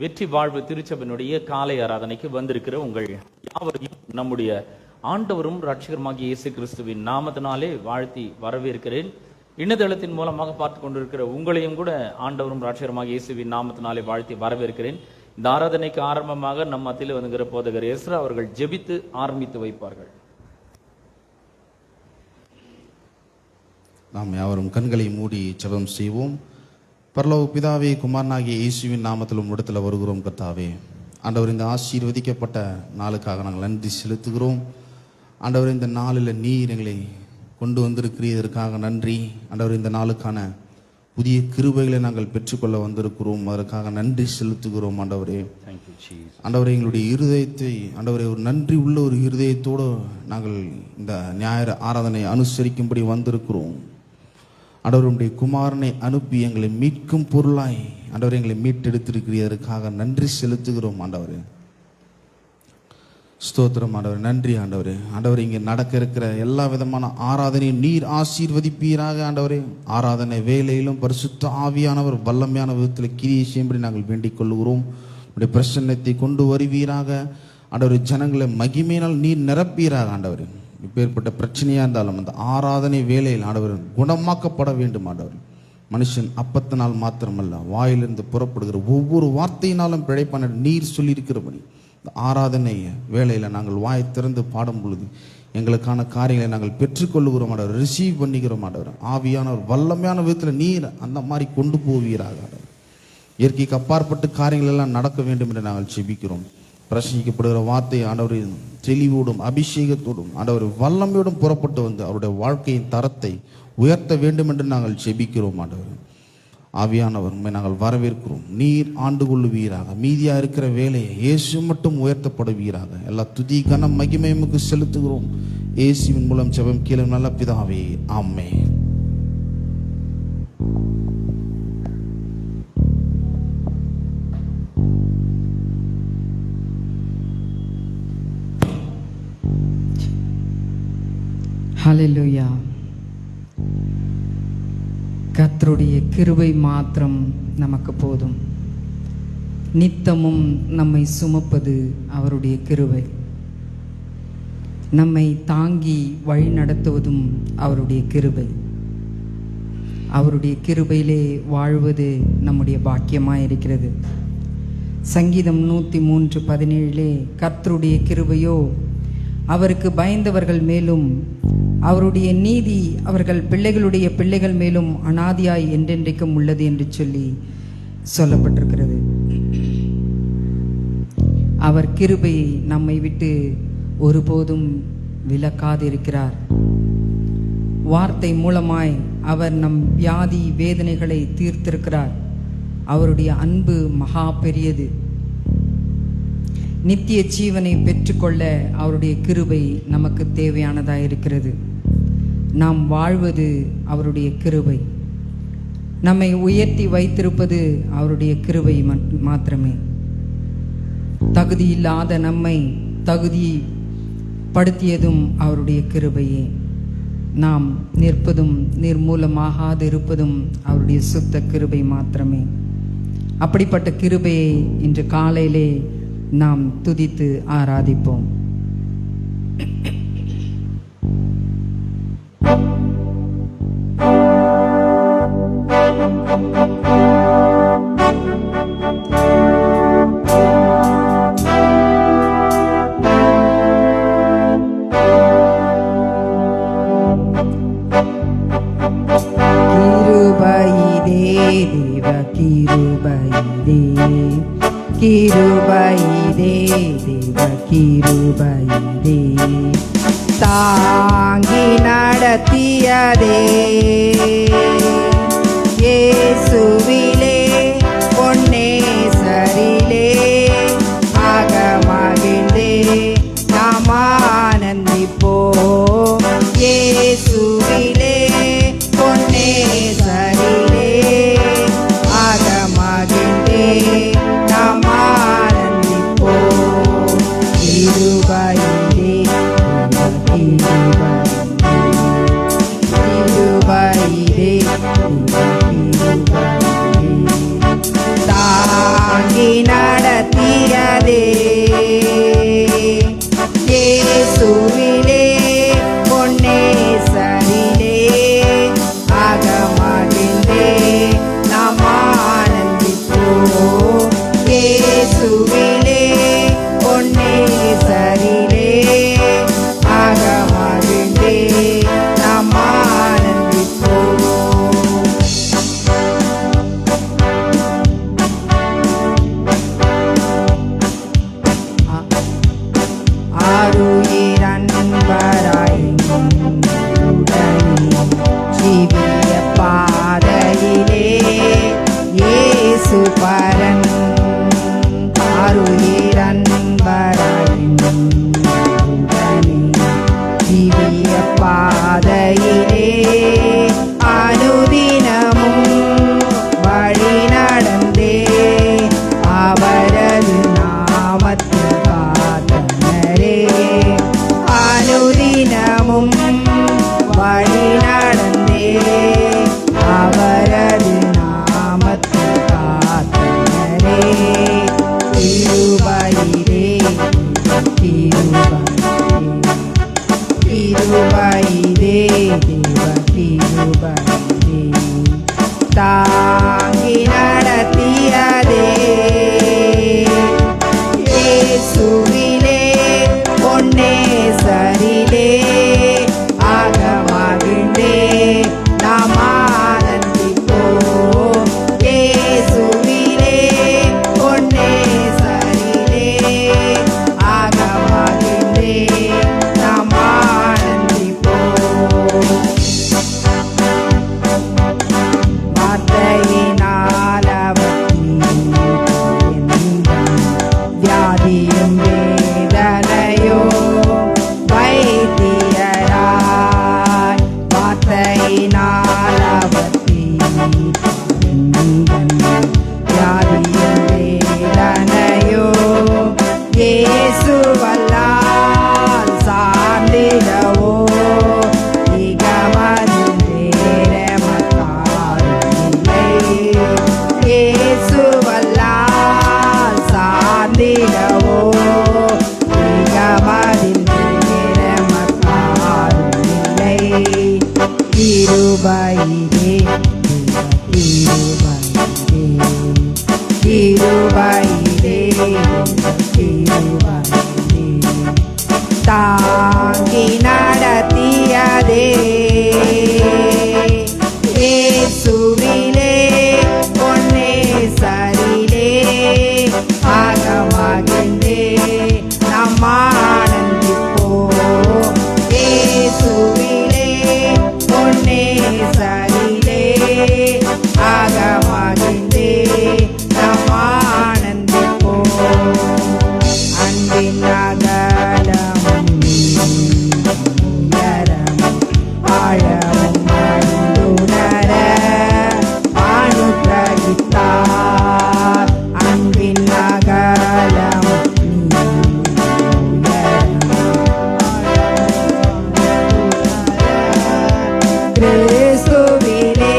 வெற்றி வாழ்வு திருச்சபையினுடைய காலை ஆராதனைக்கு வந்திருக்கிற உங்கள் யாவரையும் நம்முடைய ஆண்டவரும் இரட்சகருமாகிய இயேசு கிறிஸ்துவின் நாமத்தினாலே வாழ்த்தி வரவேற்கிறேன். இணையதளத்தின் மூலமாக பார்த்து கொண்டிருக்கிற உங்களையும் கூட ஆண்டவரும் இரட்சகருமாகிய இயேசுவின் நாமத்தினாலே வாழ்த்தி வரவேற்கிறேன். இந்த ஆராதனைக்கு ஆரம்பமாக நம் மத்தியில் வந்துகிற போதகர் எஸ்ரா அவர்கள் ஜெபித்து ஆரம்பித்து வைப்பார்கள். நாம் யாவரும் கண்களை மூடி ஜெபம் செய்வோம். பரலோக பிதாவே, குமாரனாகிய இயேசுவின் நாமத்திலும் இடத்துல வருகிறோம். கர்த்தாவே, ஆண்டவர் இந்த ஆசீர்வதிக்கப்பட்ட நாளுக்காக நாங்கள் நன்றி செலுத்துகிறோம். ஆண்டவர் இந்த நாளில் நீர் எங்களை கொண்டு வந்திருக்கிறதற்காக நன்றி. ஆண்டவர் இந்த நாளுக்கான புதிய கிருபைகளை நாங்கள் பெற்றுக்கொள்ள வந்திருக்கிறோம், அதற்காக நன்றி செலுத்துகிறோம். ஆண்டவரே, ஆண்டவரே, எங்களுடைய இருதயத்தை ஆண்டவரே ஒரு நன்றி உள்ள ஒரு இருதயத்தோடு நாங்கள் இந்த ஞாயிறு ஆராதனை அனுசரிக்கும்படி வந்திருக்கிறோம். ஆண்டவருடைய குமாரனை அனுப்பி எங்களை மீட்கும் பொருளாய் ஆண்டவர் எங்களை மீட்டெடுத்திருக்கிறதற்காக நன்றி செலுத்துகிறோம். ஆண்டவரே ஸ்தோத்திரம். ஆண்டவர் நன்றி. ஆண்டவரே, ஆண்டவர் இங்கே நடக்க இருக்கிற எல்லா விதமான ஆராதனையும் நீர் ஆசீர்வதிப்பீராக. ஆண்டவரே, ஆராதனை வேலையிலும் பரிசுத்த ஆவியானவர் வல்லமையான விதத்தில் கிரியை செய்யும்படி நாங்கள் வேண்டிக் கொள்கிறோம். உடைய பிரசன்னத்தை கொண்டு வருவீராக. ஆண்டவர் ஜனங்களை மகிமையினால் நீர் நிரப்பீராக. ஆண்டவர் இப்பேற்பட்ட பிரச்சனையாக இருந்தாலும் அந்த ஆராதனை வேலையில் ஆண்டவர் குணமாக்கப்பட வேண்டும். ஆண்டவர் மனுஷன் அப்பத்தினால் மாத்திரமல்ல, வாயிலிருந்து புறப்படுகிற ஒவ்வொரு வார்த்தையினாலும் பிழைப்பான நீர் சொல்லியிருக்கிறபடி இந்த ஆராதனை வேலையில் நாங்கள் வாய் திறந்து பாடும் பொழுது எங்களுக்கான காரியங்களை நாங்கள் பெற்றுக்கொள்ளுகிறோம். ஆண்டவர் ரிசீவ் பண்ணிக்கிறோம். ஆண்டவர் ஆவியான ஒரு வல்லமையான விதத்தில் நீர் அந்த மாதிரி கொண்டு போவீராக. ஆண்டவர் இயற்கைக்கு அப்பாற்பட்டு காரியங்கள் எல்லாம் நடக்க வேண்டும் என்று நாங்கள் செபிக்கிறோம். பிரசங்கிக்கப்படுகிற வார்த்தை ஆண்டவர் தெளிவோடும் அபிஷேகத்தோடும் ஆண்டவர் வல்லமையோடும் புறப்பட்டு வந்து அவருடைய வாழ்க்கையின் தரத்தை உயர்த்த வேண்டும் என்று நாங்கள் செபிக்கிறோம். ஆண்டவர் ஆவியானவர் நாங்கள் வரவேற்கிறோம். நீர் ஆண்டு கொள்ளுவீராக. மீதியாக இருக்கிற வேலையை இயேசு மட்டும் உயர்த்தப்படுவீராக. எல்லா துதி கனம் மகிமையுமுக்கு செலுத்துகிறோம். இயேசுவின் மூலம் ஜெபம் கேளும் நல்ல பிதாவே, ஆமென். ஹல்லேலூயா. கர்த்தருடைய கிருபை மாத்திரம் நமக்கு போதும். நித்தமும் நம்மை சுமப்பது அவருடைய கிருபை. நம்மை தாங்கி வழி நடத்துவதும் அவருடைய கிருபை. அவருடைய கிருபையிலே வாழ்வது நம்முடைய பாக்கியமாக இருக்கிறது. சங்கீதம் 103:17 கர்த்தருடைய கிருபையோ அவருக்கு பயந்தவர்கள் மேலும் அவருடைய நீதி அவர்கள் பிள்ளைகளுடைய பிள்ளைகள் மேலும் அனாதியாய் என்றென்றைக்கும் உள்ளது என்று சொல்லி சொல்லப்பட்டிருக்கிறது. அவர் கிருபையை நம்மை விட்டு ஒருபோதும் விலக்காதிருக்கிறார். வார்த்தை மூலமாய் அவர் நம் வியாதி வேதனைகளை தீர்த்திருக்கிறார். அவருடைய அன்பு மகா பெரியது. நித்திய ஜீவனை பெற்றுக்கொள்ள அவருடைய கிருபை நமக்கு தேவையானதாக இருக்கிறது. நாம் வாழ்வது அவருடைய கிருபை. நம்மை உயர்த்தி வைத்திருப்பது அவருடைய கிருபை மாத்திரமே. தகுதியில்லாத நம்மை தகுதிப்படுத்தியதும் அவருடைய கிருபையே. நாம் நிற்பதும் நிர்மூலமாகாது இருப்பதும் அவருடைய சுத்த கிருபை மாத்திரமே. அப்படிப்பட்ட கிருபையை இன்று காலையிலே நாம் துதித்து ஆராதிப்போம். கிருபையிதே தேவ கிருபையிதே தாங்கி நடத்தியதே இயேசுவிலே பொன்னேசரிலே ஆகமகிழ்ந்தே நாம் ஆனந்திப்போம். இயேசுவிலே பொன்னேசரிலே ஆகமகிழ்ந்தே நாம் ஆனந்திப்போம். கிருபையிலே கிருபையிலே கிருபையிலே சுபரன் ஆருயிரன்பராயினே திவ்ய பாதையிலே அனுதினமும் வழி நடந்தே அவரது நாமத்தில் காத்தனரே அனுதினமும் வழி நடந்தே அவரது நாமத்தில் காத்தனரே திருபையிலே திருபையிலே தேவ திருபையிலே தாங்கி நடத்தியதே இயேசுவிலே பொன்னே சரிலே ஆகமகிழ்ந்தே நாம் ஆனந்திப்போம் இயேசுவிலே பொன்னே சரிலே ஆகமகிழ்ந்தே நாம் ஆனந்திப்போம் வார்த்தையினால் அவர் வியாதியும் வேதனையோ வைத்தியராய் வார்த்தையினால் அவர் வியாதியும் வேதனையோ இயேசுவல்லால் சார்ந்திடவோ இகமதில் வேறமக்காரில்லை இயேசுவல்லால் சார்ந்திடவோ இகமதில் வேறமக்காரில்லை திருபையிலே திருபையிலே திருபையிலே தாங்கி நடத்தியதே இயேசுவிலே பொன்னே சரிலே ஆகமகிழ்ந்தே நாம் ஆனந்திப்போம் இயேசுவிலே பொன்னே சரிலே ஆகமகிழ்ந்தே நாம் ஆனந்திப்போம் அன்பின் அகலமும் உயரமும் ஆழமும் அறிந்துணர அனுகிரகித்தார் அன்பின் அகலமும் கிறிஸ்துவிலே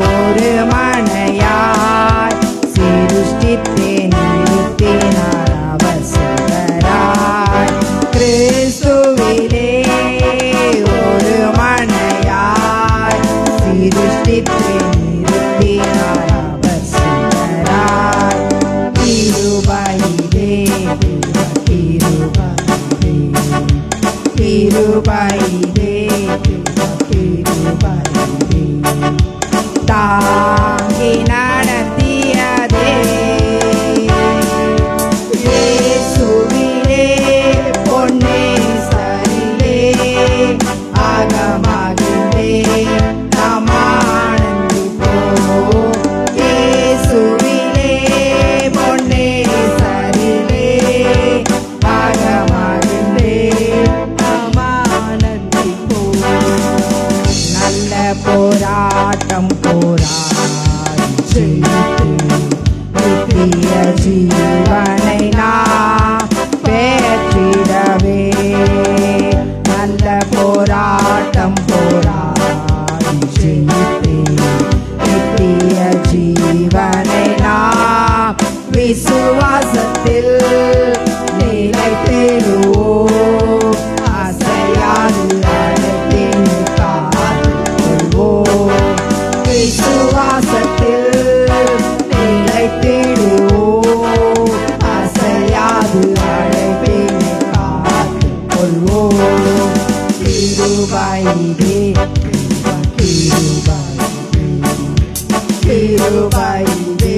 ஒரு மனையாய் சிருஷ்டித்தே நிறுத்தினார் அவர் சுடராய் கிறிஸ்துவிலே ஒரு மனையாய் சிருஷ்டித்தே நிறுத்தினார் அவர் சுடராய் திருபையிலே திருபையிலே திருபையிலே தாங்கி நடத்தியதே இயேசுவிலே பொன்னே சரிலே ஆகமகிழ்ந்தே நாம் ஆனந்திப்போம் இயேசுவிலே பொன்னே சரிலே ஆகமகிழ்ந்தே நாம் ஆனந்திப்போம் நல்ல போராட்டம் போராடி நித்திய ஜீவனை நாம் பெற்றிடவே நல்ல போராட்டம் போராடி நித்திய ஜீவனை நாம் விசுவாசத்தில் நிலைத்திடுவோம் அசையாது அழைத்தின் காத்துவோம் விசுவாசத்தில் நிலைத்திடுவோம் அசையாது அழைப்பின் காத்துக்கொள்வோம் திருபையிலே திருபையிலே திருபையிலே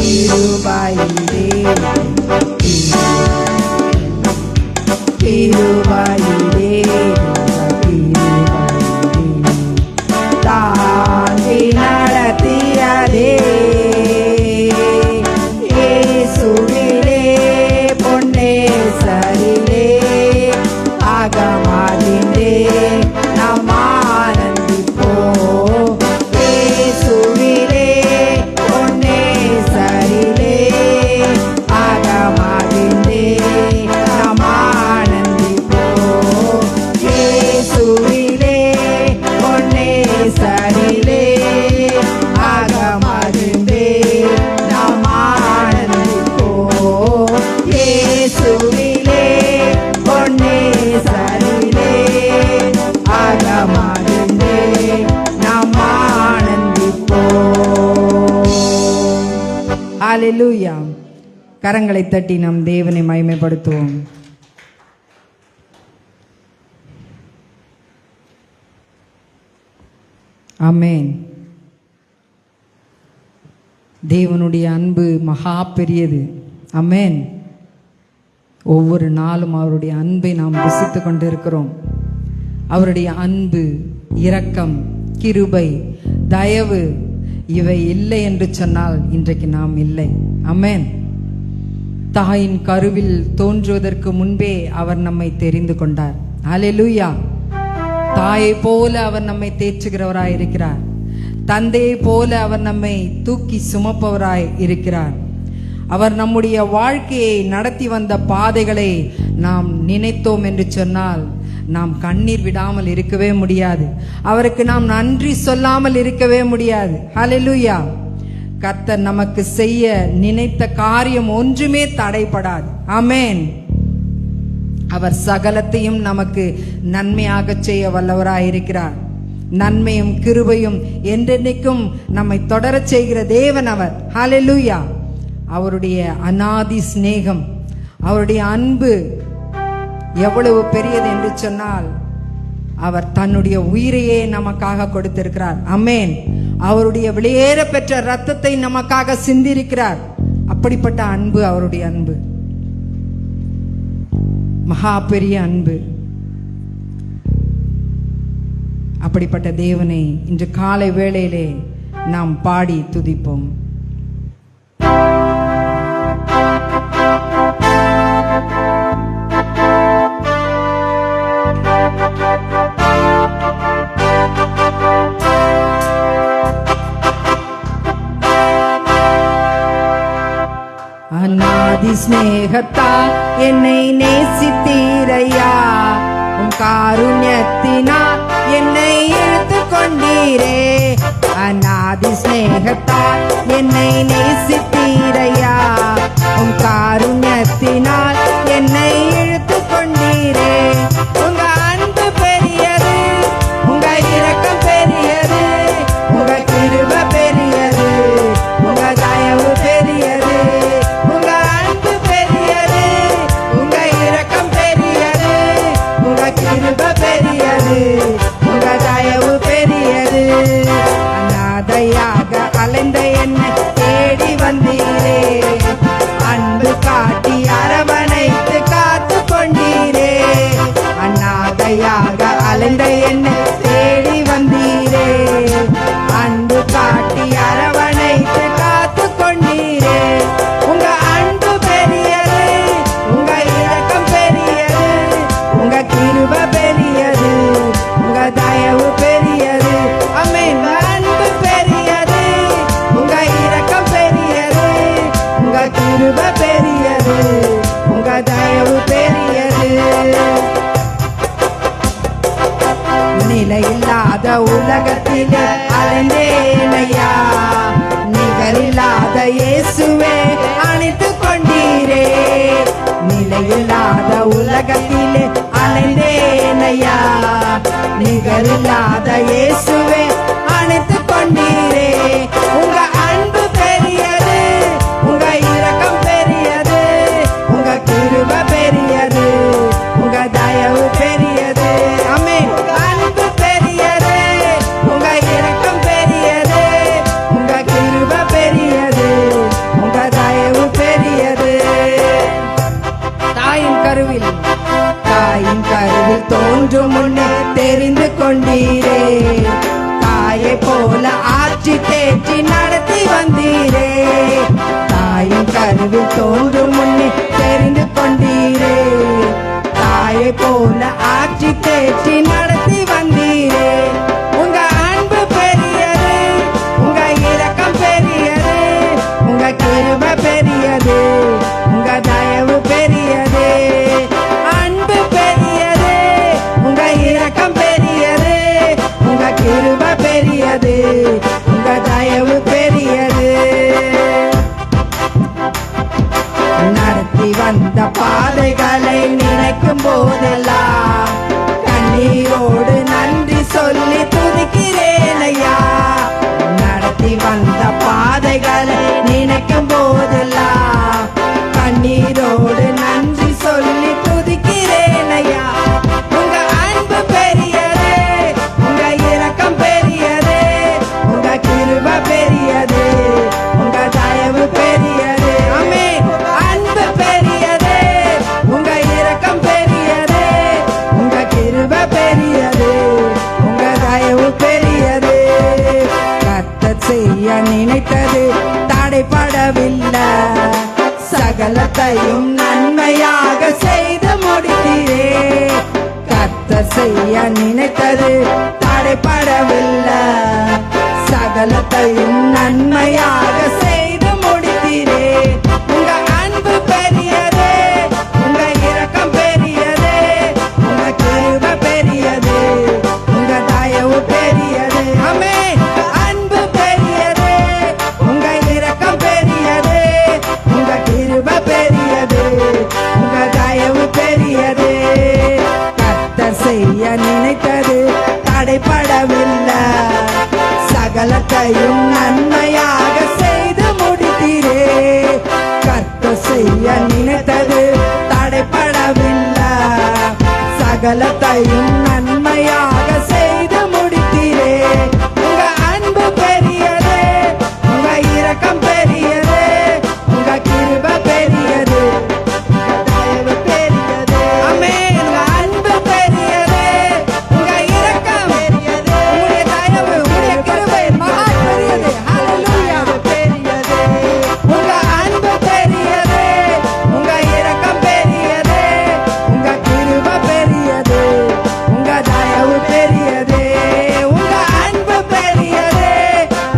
கிருபையிலே கிருபையிலே தாங்கி நடத்தியதே இயேசுவிலே பொன்னே சரிலே ஆகமாதிலே நாம் ஆனந்திப்போம். இயேசுவிலே பொன்னே சரிலே ஆகமாதிலே நாம் ஆனந்திப்போம். இயேசுவிலே பொன்னே சரிலே ஆகமாதிலே நாம் ஆனந்திப்போம். இயேசுவிலே பொன்னே சரிலே ஆகமாதிலே நாம் ஆனந்திப்போம். ஹல்லேலூயா. கரங்களை தட்டி நம் தேவனை மகிமைப்படுத்துவோம். ஆமென். தேவனுடைய அன்பு மகா பெரியது. ஆமென். ஒவ்வொரு நாளும் அவருடைய அன்பை நாம் ருசித்து கொண்டிருக்கிறோம். அவருடைய அன்பு, இரக்கம், கிருபை, தயவு இவை இல்லை என்று சொன்னால் இன்றைக்கு நாம் இல்லை. ஆமென். தாயின் கருவில் தோன்றுவதற்கு முன்பே அவர் நம்மை தெரிந்து கொண்டார். ஹல்லேலூயா. தாயை போல அவர் நம்மை தேற்றுகிறவராய் இருக்கிறார். தந்தையை போல அவர் நம்மை தூக்கி சுமப்பவராய் இருக்கிறார். அவர் நம்முடைய வாழ்க்கையை நடத்தி வந்த பாதைகளை நாம் நினைத்தோம் என்று சொன்னால் நாம் கண்ணீர் விடாமல் இருக்கவே முடியாது. அவருக்கு நாம் நன்றி சொல்லாமல் இருக்கவே முடியாது. ஹல்லேலூயா. கர்த்தர் நமக்கு செய்ய நினைத்த காரியம் ஒன்றுமே தடைபடாது. ஆமென். அவர் சகலத்தையும் நமக்கு நன்மையாக செய்ய வல்லவராயிருக்கிறார். நன்மையும் கிருபையும் என்றென்னைக்கும் நம்மை தொடரச் செய்கிற தேவன் அவர். ஹல்லேலூயா. அவருடைய அநாதி சிநேகம், அவருடைய அன்பு எவ்வளவு பெரியது என்று சொன்னால் அவர் தன்னுடைய உயிரையே நமக்காக கொடுத்திருக்கிறார். ஆமென். அவருடைய வெளியேற பெற்ற இரத்தத்தை நமக்காக சிந்திருக்கிறார். அப்படிப்பட்ட அன்பு அவருடைய அன்பு, மகா பெரிய அன்பு. அப்படிப்பட்ட தேவனை இன்று காலை வேளையிலே நாம் பாடி துதிப்போம். அநாதி ஸ்நேகத்தால் என்னை நேசித்தீரையா, உம் காருண்யத்தினால் என்னை இழுத்து கொண்டீரே. அநாதி ஸ்நேகத்தால் என்னை நேசித்தீரையா, உம் காருண்யத்தினால் என்னை இழுத்து கொண்டீரே. உங்க அன்பு பெரியது, உங்க இரக்கம் பெரியது, உங்க கிருபை பெரியது, உங்க தயவு பெரியது. உங்க அன்பு பெரியது, உங்க இரக்கம் பெரியது, உங்க கிருபை பெரியது, உங்க தயவு பெரியது. அநாதையாக அலைந்த என்னை தேடி வந்தீரே, அன்பு காட்டி அரவணைத்து காத்து கொண்டீரே. அநாதையாக அலைந்த என்னை தேடி வந்தீரே, அன்பு காட்டி அரவணைத்து காத்து கொண்டீரே. உங்க அன்பு பெரியது, உங்க இரக்கம் பெரியது, உங்க கிருபை பெரியது, உங்க தயவு பெரியது. ஆமென். அன்பு பெரியது, உங்க இரக்கம் பெரியது, உங்க கிருபை பெரியது, உங்க தயவு பெரியது. நிலையில்லாத உலகத்திலே அலைந்தேனையா, நிகரில்லாத இயேசுவே அணைத்து கொண்டீரே. நிலையில்லாத உலகத்திலே அலைந்தேனையா, நிகரில்லாத இயேசுவே அணைத்து கொண்டீரே. உங்க அன்பு பெரியது, உங்க இரக்கம் பெரியது, உங்க கிருபை பெரியது, உங்க தயவு பெரியது. ஆமென். அன்பு பெரியது, உங்க இரக்கம் பெரியது, உங்க கிருபை பெரியது, உங்க தாயின் கருவில் தோன்றும் முன்னே தெரிந்து கொண்டீரே. தாயை போல ஆட்சி தேற்றி நடத்தி வந்தீரே. உங்க அன்பு பெரியது, உங்க இரக்கம் பெரியது, உங்க கிருபை பெரியது, உங்க தயவு பெரியது. அன்பு பெரியது, உங்க இரக்கம் பெரியது, உங்க கிருபை பெரியது, உங்க தயவு பெரியது. நடத்தி வந்த பாதைகளை நினைக்கும் போதெல்லாம் கண்ணீரோடு நன்றி சொல்லி துதிக்கிறேன் ஐயா. நடத்தி வந்த பாதைகளை நினைக்கும் போதெல்லாம் கண்ணீரோடு நன்றி சொல்லி துதிக்கிறேன் ஐயா. உங்க அன்பு பெரியது, உங்க இரக்கம் பெரியது, உங்க கிருபை பெரியது, உங்க தயவு பெரியது. ஆமென். அன்பு பெரியது, உங்க இரக்கம் பெரியது, உங்க கிருபை பெரியது, உங்க தயவு பெரியது. கர்த்தர் செய்ய நினைத்தது தடைபடவில்லை, சகலத்தையும் நன்மையாக செய்து முடித்தீரே. கர்த்தர் செய்ய நினைத்தது தடைபடவில்லை, சகலத்தையும் நன்மையாக செய்து முடித்தீரே. உங்க அன்பு பெரியது, உங்க இரக்கம் பெரியது, உங்க கிருபை பெரியது, உங்க தயவு பெரியது. ஆமென். அன்பு பெரியது, உங்க இரக்கம் பெரியது, உங்க கிருபை பெரியது, உங்க தயவு பெரியது. கர்த்தர் செய்ய நினைத்தது தடைபடவில்லை, சகலத்தையும் நன்மையாக செய்து முடித்தீரே. கர்த்தர் செய்ய நினைத்தது தடைபடவில்லை, சகலத்தையும் நன்மையாக செய்து முடித்தீரே. உங்க அன்பு பெரியது, உங்க இரக்கம் பெரியது, உங்க கிருபை பெரியது, உங்க தயவு பெரியது. ஆமென். உங்க அன்பு பெரியது, உங்க இரக்கம் பெரியது, உங்களுடைய தயவு, உங்களுடைய கிருபை மகா பெரியது. ஹalleluya. பெரியது. உங்க அன்பு பெரியது, உங்க இரக்கம் பெரியது, உங்க கிருபை பெரியது, உங்க தயவு பெரியது. உங்க அன்பு பெரியது,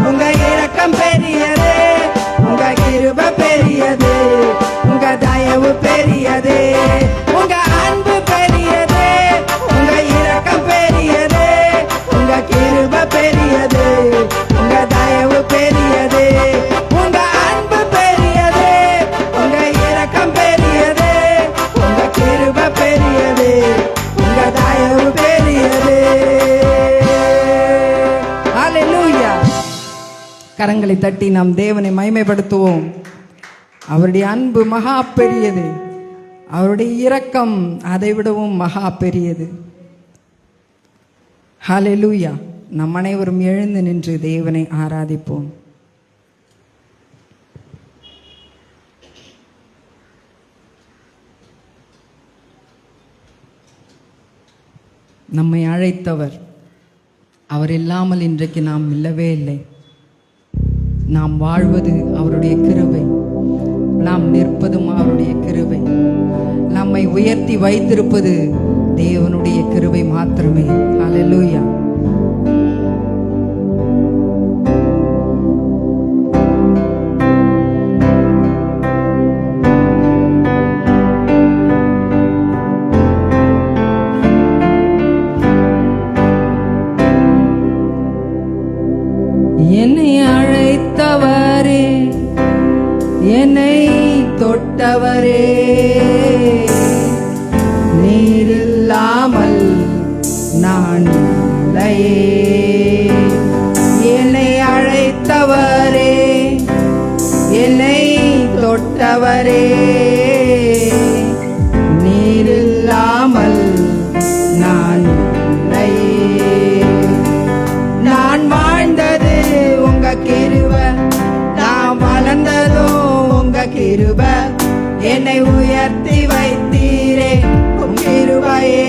உங்க இரக்கம் பெரியது, உங்க கிருபை பெரியது, உங்க தயவு பெரியது. உங்க அன்பு பெரியது, உங்க இரக்கம் பெரியது, உங்க கிருபை பெரியது, உங்க தயவு பெரியது. உங்க அன்பு பெரியது, உங்க இரக்கம் பெரியது, உங்க கிருபை பெரியது, உங்க தயவு பெரியது. ஹalleluya. கரங்களை தட்டி நாம் தேவனை மகிமைப்படுத்துவோம். அவருடைய அன்பு மகா பெரியது, அவருடைய இரக்கம் அதை விடவும் மகா பெரியது. ஹalleluya. நம் அனைவரும் எழுந்து நின்று தேவனை ஆராதிப்போம். நம்மை அழைத்தவர், அவர் இல்லாமல் இன்றைக்கு நாம் இல்லவே இல்லை. நாம் வாழ்வது அவருடைய கிருபை, நாம் நிற்பதும் அவருடைய கிருபை, நம்மை உயர்த்தி வைத்திருப்பது தேவனுடைய கிருபை மாத்திரமே. ஹalleluya. என்னை அழைத்தவரே, என்னை தொட்டவரே, நீரில்லாமல் நான் இல்லையே. என்னை அழைத்தவரே, என்னை தொட்டவரே, நீரில்லாமல் நான் இல்லையே. நான் வாழ்ந்தது உங்க கிருபை, நான் வளர்ந்ததும் உங்க கிருபை, என்னை உயர்த்தி வைத்தீரே உம் கிருபையே.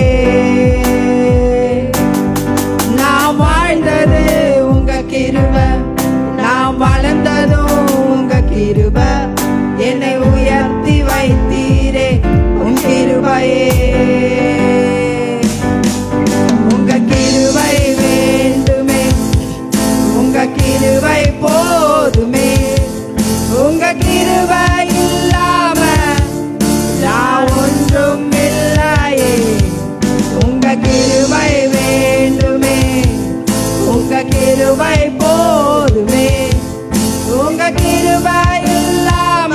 நான் வாழ்ந்தது உங்க கிருபை, நான் வளர்ந்ததும் உங்க கிருபை, என்னை உயர்த்தி வைத்தீரே உம் கிருபையே. உங்க கிருபை வேண்டுமே, உங்க கிருபை போதுமே. உங்க கிருபை இல்லாம நான் ஒன்றும் இல்லையே. உங்க கிருபை வேண்டுமே, உங்க கிருபை போதுமே. உங்க கிருபை இல்லாம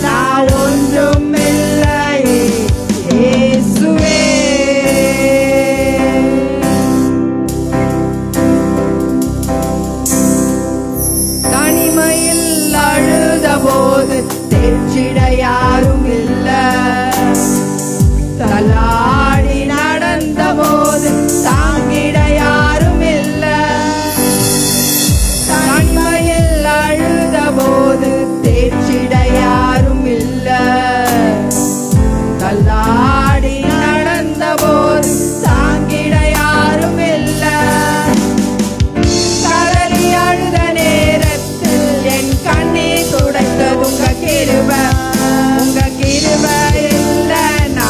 நான் ஒன்றும் இல்லையே இயேசுவே. தனிமையில் அழுத போது தேற்றிட யாரும் இல்ல. தள்ளாடி நடந்த போது தாங்கிட யாரும் இல்ல. தனிமையில் அழுத போது தேற்றிட யாரும் இல்ல. தள்ளாடி நடந்த போது தாங்கிட யாரும் இல்ல. கதறி அழுத நேரத்தில் என் கண்ணீர் துடைத்தது உங்க கிருபை. உங்க கிருபை இல்லைனா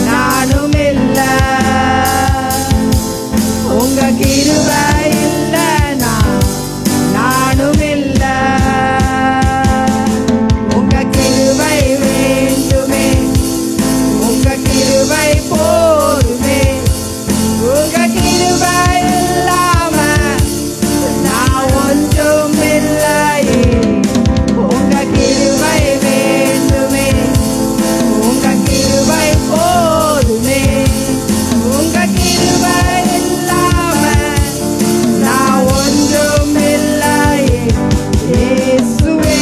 நானும் இல்ல. உங்க கிருபை இல்லைனா நானும் இல்ல. உங்க கிருபை வேண்டுமே, உங்க கிருபை போதுமே. உங்க கிருபை இல்லாம நான் ஒன்றும் இல்லையே. உங்க கிருபை வேண்டுமே, உங்க கிருபை போதுமே. உங்க கிருபை இல்லாம நான் ஒன்றும் இல்லையே இயேசுவே.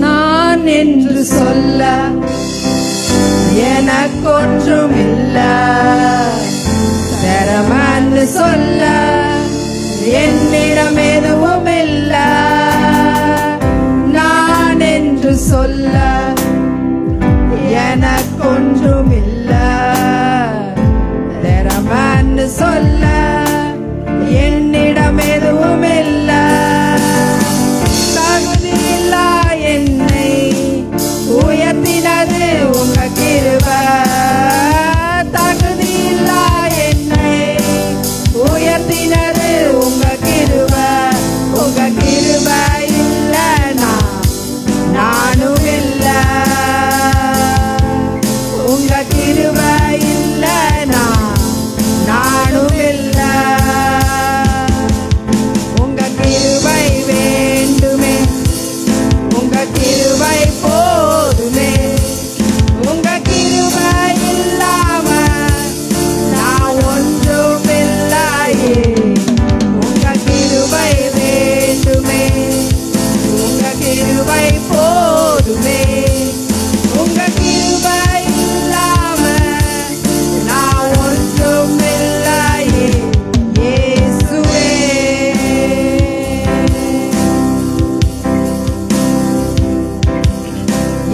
நான் என்று சொல்ல எனக்கொன்றும் இல்ல. திறமன்னு சொல்ல என்னிடம் எதுவும் இல்ல. நான் என்று சொல்ல எனக்கொன்றும் இல்ல. திறமன்னு சொல்ல என்னிடம் எதுவும் இல்ல. தகுதியில்லா என்னை உயர்த்தினது உங்க கிருபை. தகுதியில்லா என்னை உயர்த்தினது உங்க கிருபை. உங்க கிருபை இல்லைனா நானும் இல்ல. உங்க கிருபை இல்லைனா நானும் இல்ல. உங்க கிருபை வேண்டுமே, உங்க கிருபை போதுமே. உங்க கிருபை இல்லாம நான் ஒன்றும் இல்லையே. உங்க கிருபை வேண்டுமே, உங்க கிருபை போதுமே. உங்க கிருபை இல்லாம நான் ஒன்றும் இல்லையே இயேசுவே.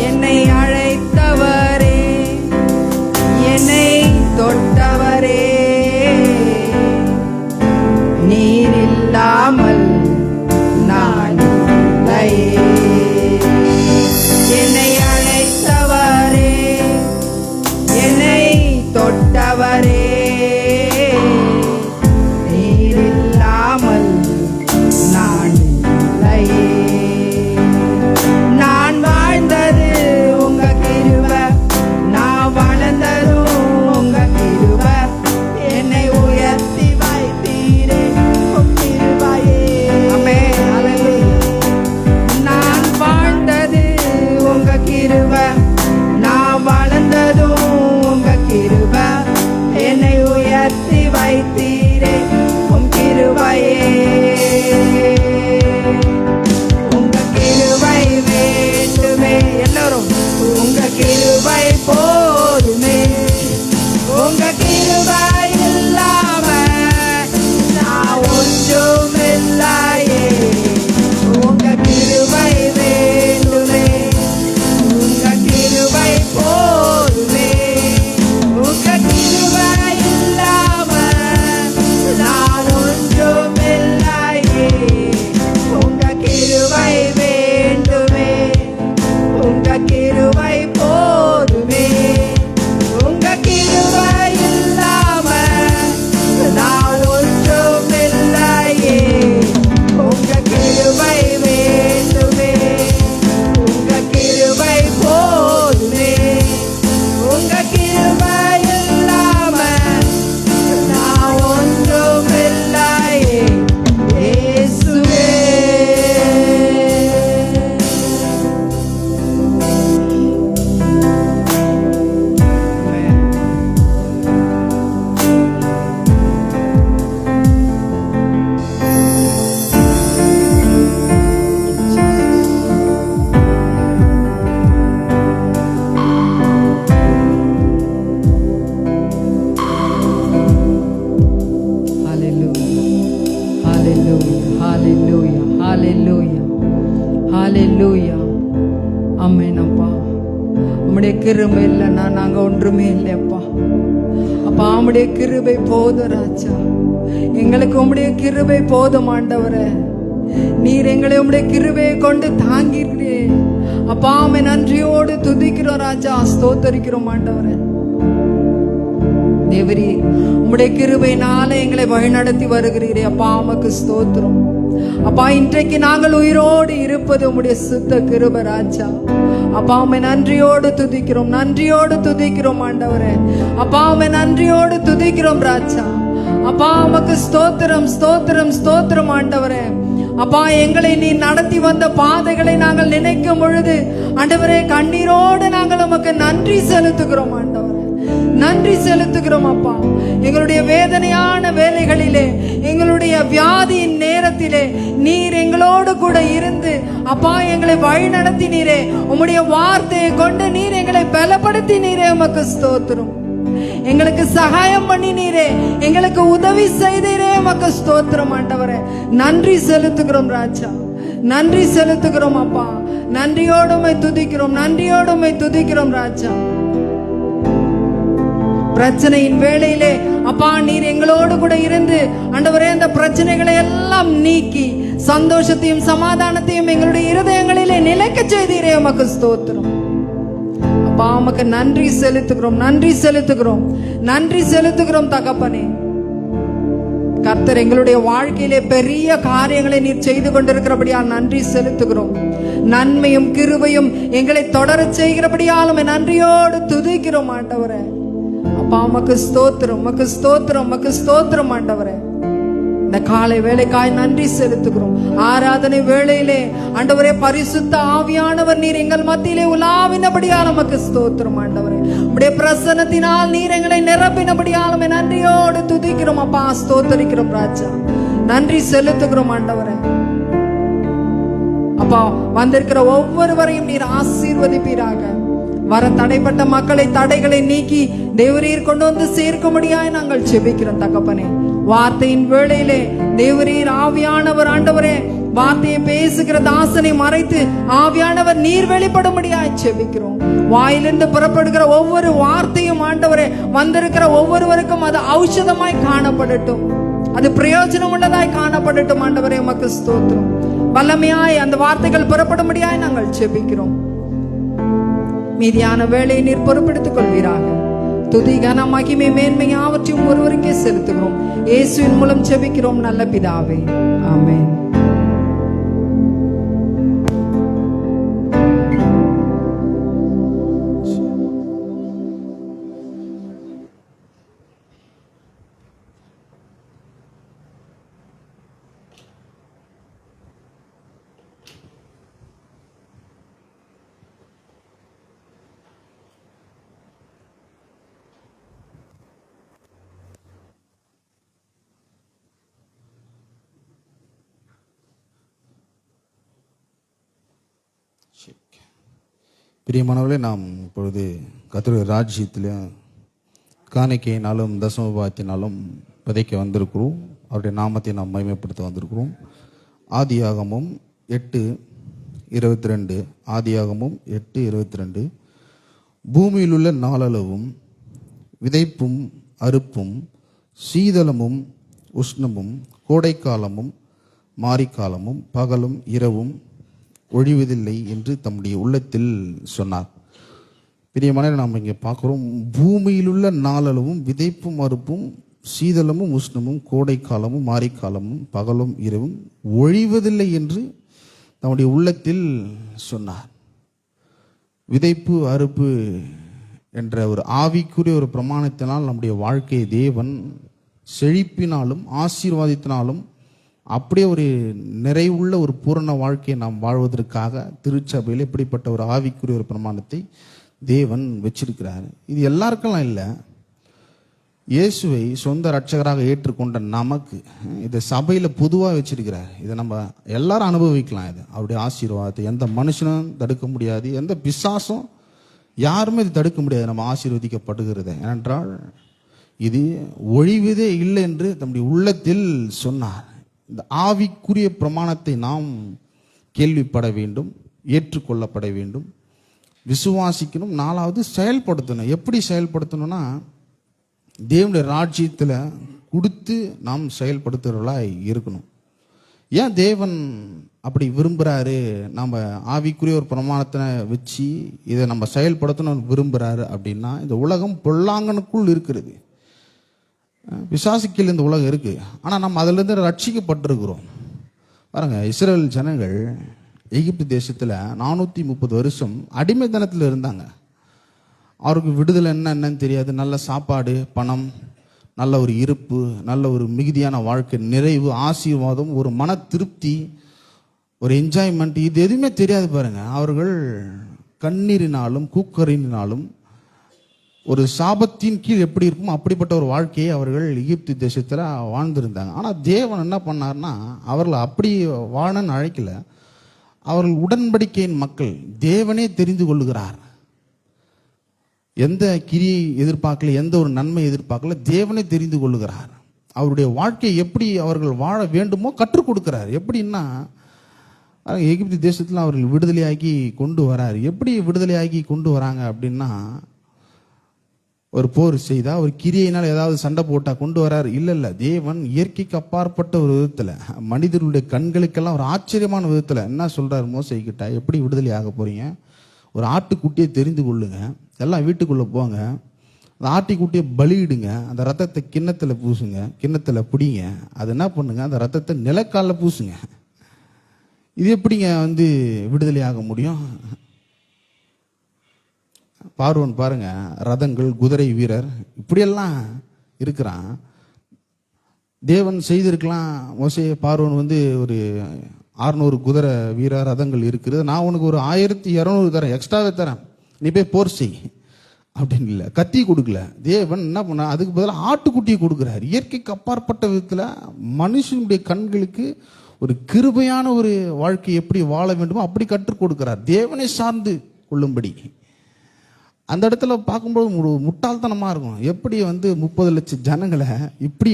என்னை அழைத்தவரே, என்னை தொட்டவரே. நீர் இல்லாமல் நான் இல்லையே. என்னை அழைத்தவரே, என்னை தொட்டவரே. நீர் இல்லாமல் நான் இல்லையே. நான் வாழ்ந்தது உங்க கிருபை, நான் வளர்ந்ததும் உங்க கிருபை. என்னை உயர்த்தி வைத்தீரே உம் கிருபையே. ஆமென். ஹல்லேலூயா. நான் வாழ்ந்தது உங்க கிருபை, நான் வளர்ந்ததும் உங்க கிருபை. என்னை உயர்த்தி வைத்தீரே உம் கிருபையே. உங்க கிருபை வேண்டுமே. எல்லாரும் உங்க கிருபை போதுமே. உங்க கிருபை இல்லாம நான் ஒன்றும் இல்லையே. உங்க கிருபை வேண்டுமே, உங்க ஆமேனப்பா. உம்முடைய கிருபை இல்லைன்னா நாங்க ஒன்றுமே இல்லையப்பா. அப்பா உம்முடைய கிருபை போதும் ராஜா, எங்களுக்கு உம்முடைய கிருபை போதும் ஆண்டவரே. நீர் எங்களை உம்முடைய கிருபையை கொண்டு தாங்கிறீரே அப்பா. உம்மை நன்றியோடு துதிக்கிறோம் ராஜா, ஸ்தோத்தரிக்கிறோம் ஆண்டவரே. தேவரீ உம்முடைய கிருபையினால எங்களை வழிநடத்தி வருகிறீரே அப்பா, உமக்கு ஸ்தோத்திரம் அப்பா. இன்றைக்கு நாங்கள் உயிரோடு இருப்பது உம்முடைய சுத்த கிருபை ராஜா. அப்பா உம்மை நன்றியோடு துதிக்கிறோம், நன்றியோடு துதிக்கிறோம் ஆண்டவரே. அப்பா உம்மை நன்றியோடு துதிக்கிறோம் ராஜா. அப்பா உமக்கு ஸ்தோத்திரம், ஸ்தோத்திரம், ஸ்தோத்திரம் ஆண்டவரே. அப்பா எங்களை நீ நடத்தி வந்த பாதைகளை நாங்கள் நினைக்கும் பொழுது ஆண்டவரே கண்ணீரோடு நாங்கள் உமக்கு நன்றி செலுத்துகிறோம் ஆண்டவரே, நன்றி செலுத்துகிறோம் அப்பா. எங்களுடைய வேதனையான வேலைகளிலே, எங்களுடைய வியாதியின் நேரத்திலே நீர் எங்களோடு கூட இருந்து அப்பா எங்களை வழி நடத்தினீரே. உம்முடைய வார்த்தையை கொண்டு நீர் எங்களை பலப்படுத்தினீரே, உமக்கு ஸ்தோத்திரம். எங்களுக்கு சகாயம் பண்ணினீரே, எங்களுக்கு உதவி செய்தீரே, உமக்கு ஸ்தோத்திரம் ஆண்டவரே. நன்றி செலுத்துகிறோம் ராஜா, நன்றி செலுத்துகிறோம் அப்பா. நன்றியோடு உம்மை துதிக்கிறோம், நன்றியோடு உம்மை துதிக்கிறோம் ராஜா. பிரச்சனையின் வேளையிலே அப்பா நீர் எங்களோடு கூட இருந்து ஆண்டவரே அந்த பிரச்சனைகளை எல்லாம் நீக்கி சந்தோஷத்தையும் சமாதானத்தையும் எங்களுடைய இருதயங்களிலே நிலைக்க செய்தீரே, உமக்கு ஸ்தோத்திரம் அப்பா. உமக்கு நன்றி செலுத்துகிறோம், நன்றி செலுத்துகிறோம், நன்றி செலுத்துகிறோம் தகப்பனே. கர்த்தர் எங்களுடைய வாழ்க்கையிலே பெரிய காரியங்களை நீர் செய்து கொண்டிருக்கிறபடியால் நன்றி செலுத்துகிறோம். நன்மையும் கிருபையும் எங்களை தொடர செய்கிறபடியாலும் நன்றியோடு துதிக்கிறோம் ஆண்டவரே. அப்பா உமக்கு ஸ்தோத்திரம், உமக்கு ஸ்தோத்திரம், உமக்கு ஸ்தோத்திரம் ஆண்டவரே. இந்த காலை வேளைக்காய் நன்றி செலுத்துகிறோம். ஆராதனை வேளையிலே ஆண்டவரே பரிசுத்த ஆவியானவர் நீர் எங்கள் மத்தியிலே உலாவினபடியால் உமக்கு ஸ்தோத்திரம் ஆண்டவரே. உம்முடைய பிரசன்னத்தினால் நீர் எங்களை நிரப்பினபடியால் நன்றியோடு துதிக்கிறோம் அப்பா, ஸ்தோத்தரிக்கிறோம் ராஜா, நன்றி செலுத்துகிறோம் ஆண்டவரே. அப்பா வந்திருக்கிற ஒவ்வொருவரையும் நீர் ஆசீர்வதிப்பீராக. வர தடைப்பட்ட மக்களை தடைகளை நீக்கி தேவரீர் கொண்டு வந்து சேர்க்கும்படியாய் நாங்கள் செபிக்கிறோம் தகப்பனே. வார்த்தையின் வேளையிலே தேவரீர் ஆவியானவர் ஆண்டவரே வார்த்தையை பேசுகிற தாசனை மறைத்து ஆவியானவர் நீர் வெளிப்படும்படியாய் செபிக்கிறோம். வாயிலிருந்து புறப்படுகிற ஒவ்வொரு வார்த்தையும் ஆண்டவரே வந்திருக்கிற ஒவ்வொருவருக்கும் அது ஔஷதமாய் காணப்படட்டும், அது பிரயோஜனம் உள்ளதாய் காணப்படட்டும் ஆண்டவரே, உமக்கு ஸ்தோத்திரம். வல்லமையாய் அந்த வார்த்தைகள் புறப்படும்படியாய் நாங்கள் செபிக்கிறோம். மீதியான வேலையை நீர் பொறுப்பெடுத்துக் கொள்வீராக. துதி கன மகிமை மேன்மை யாவற்றையும் ஒருவருக்கே செலுத்துகிறோம். இயேசுவின் மூலம் செபிக்கிறோம் நல்ல பிதாவே, ஆமென். பிரியமானவர்களே, நாம் இப்பொழுது கர்த்தருடைய ராஜ்யத்தில் காணிக்கையினாலும் தசமபாகத்தினாலும் விதைக்க வந்திருக்கிறோம். அவருடைய நாமத்தை நாம் மகிமைப்படுத்த வந்திருக்கிறோம். ஆதியாகமம் 8:22, ஆதியாகமம் 8:22, பூமியில் உள்ள நாளளவும் விதைப்பும் அறுப்பும் சீதளமும் உஷ்ணமும் கோடைக்காலமும் மாரிக்காலமும் பகலும் இரவும் ஒழிவதில்லை என்று தம்முடைய உள்ளத்தில் சொன்னார். பிரியமான நாம் இங்கே பார்க்குறோம், பூமியிலுள்ள நாளளவும் விதைப்பும் அறுப்பும் சீதளமும் உஷ்ணமும் கோடைக்காலமும் மாரிக்காலமும் பகலும் இரவும் ஒழிவதில்லை என்று தம்முடைய உள்ளத்தில் சொன்னார். விதைப்பு அறுப்பு என்ற ஒரு ஆவிக்குரிய ஒரு பிரமாணத்தினால் நம்முடைய வாழ்க்கையை தேவன் செழிப்பினாலும் ஆசீர்வாதத்தினாலும் அப்படியே ஒரு நிறைவுள்ள ஒரு பூரண வாழ்க்கையை நாம் வாழ்வதற்காக திருச்சபையில் இப்படிப்பட்ட ஒரு ஆவிக்குரிய ஒரு பிரமாணத்தை தேவன் வச்சிருக்கிறார். இது எல்லாருக்கெல்லாம் இல்லை, இயேசுவை சொந்த இரட்சகராக ஏற்றுக்கொண்ட நமக்கு இதை சபையில் பொதுவாக வச்சிருக்கிறார். இதை நம்ம எல்லாரும் அனுபவிக்கலாம். இது அவருடைய ஆசீர்வாதத்தை எந்த மனுஷனும் தடுக்க முடியாது, எந்த பிசாசும் யாருமே இது தடுக்க முடியாது. நம்ம ஆசீர்வதிக்கப்படுகிறது ஏனென்றால் இது ஒழிவதே இல்லை என்று தம்முடைய உள்ளத்தில் சொன்னார். இந்த ஆவிக்குரிய பிரமாணத்தை நாம் கேள்விப்பட வேண்டும், ஏற்றுக்கொள்ளப்பட வேண்டும். விசுவாசிக்கணும், 4வது செயல்படுத்தணும். எப்படி செயல்படுத்தணும்னா தேவனுடைய ராஜ்யத்தில் கொடுத்து நாம் செயல்படுத்துகிறவர்களாக இருக்கணும். ஏன் தேவன் அப்படி விரும்புகிறாரு, நம்ம ஆவிக்குரிய ஒரு பிரமாணத்தை வச்சு இதை நம்ம செயல்படுத்தணும் விரும்புகிறாரு அப்படின்னா, இந்த உலகம் பொல்லாங்கனுக்குள் இருக்கிறது. பிசாசுக்குள் இந்த உலகம் இருக்குது, ஆனால் நம்ம அதிலிருந்து ரட்சிக்கப்பட்டிருக்கிறோம். பாருங்க, இஸ்ரேல் ஜனங்கள் எகிப்து தேசத்தில் 430 வருஷம் அடிமைத்தனத்தில் இருந்தாங்க. அவருக்கு விடுதலை என்னன்னு தெரியாது. நல்ல சாப்பாடு, பணம், நல்ல ஒரு இருப்பு, நல்ல ஒரு மிகுதியான வாழ்க்கை, நிறைவு, ஆசீர்வாதம், ஒரு மன திருப்தி, ஒரு என்ஜாய்மெண்ட், இது எதுவுமே தெரியாது. பாருங்க, அவர்கள் கண்ணீரினாலும் கூக்கரினாலும் ஒரு சாபத்தின் கீழ் எப்படி இருக்கும் அப்படிப்பட்ட ஒரு வாழ்க்கையை அவர்கள் எகிப்து தேசத்தில் வாழ்ந்திருந்தாங்க. ஆனால் தேவன் என்ன பண்ணார்னா, அவர்களை அப்படி வாழன்னு அழைக்கல. அவர்கள் உடன்படிக்கையின் மக்கள், தேவனே தெரிந்து கொள்ளுகிறார். எந்த கிரியை எதிர்பார்க்கல, எந்த ஒரு நன்மை எதிர்பார்க்கல, தேவனே தெரிந்து கொள்ளுகிறார். அவருடைய வாழ்க்கையை எப்படி அவர்கள் வாழ வேண்டுமோ கற்றுக் கொடுக்கிறார். எப்படின்னா, எகிப்து தேசத்தில் அவர்கள் விடுதலையாக்கி கொண்டு வரார். எப்படி விடுதலையாக்கி கொண்டு வராங்க அப்படின்னா, ஒரு போர் செய்தா, ஒரு கிரியையினால் ஏதாவது சண்டை போட்டா கொண்டு வராரு? இல்லை. தேவன் இயற்கைக்கு அப்பாற்பட்ட ஒரு விதத்தில், மனிதர்களுடைய கண்களுக்கெல்லாம் ஒரு ஆச்சரியமான விதத்தில் என்ன சொல்றாரு மோசே கிட்ட, எப்படி விடுதலை ஆக போறீங்க, ஒரு ஆட்டுக்குட்டியை தெரிந்து கொள்ளுங்க, எல்லாம் வீட்டுக்குள்ளே போங்க, அந்த ஆட்டுக்குட்டியை பலியிடுங்க, அந்த ரத்தத்தை கிண்ணத்தில் பூசுங்க, கிண்ணத்தில் பிடிங்க, அது என்ன பண்ணுங்க, அந்த ரத்தத்தை நிலக்காலில் பூசுங்க. இது எப்படிங்க விடுதலை ஆக முடியும்? பார்வோன் பாருங்க, ரதங்கள், குதிரை வீரர் இப்படியெல்லாம் இருக்கிறான். தேவன் செய்திருக்கலாம், மோசே பார்வோன் ஒரு 600 குதிரை வீரர் ரதங்கள் இருக்குது, நான் உனக்கு ஒரு 1200 தரேன், எக்ஸ்ட்ராவே தரேன், நீ போய் போர் செய் அப்படின்னு. இல்லை, கத்தி கொடுக்கல. தேவன் என்ன பண்ண, அதுக்கு பதிலாக ஆட்டுக்குட்டியை கொடுக்குறாரு. இயற்கைக்கு அப்பாற்பட்ட விதத்தில் மனுஷனுடைய கண்களுக்கு ஒரு கிருபையான ஒரு வாழ்க்கை எப்படி வாழ வேண்டுமோ அப்படி கற்றுக் கொடுக்கிறார், தேவனை சார்ந்து கொள்ளும்படி. அந்த இடத்துல பார்க்கும்போது முட்டாள்தனமாக இருக்கும். எப்படி 30 லட்சம் ஜனங்களை இப்படி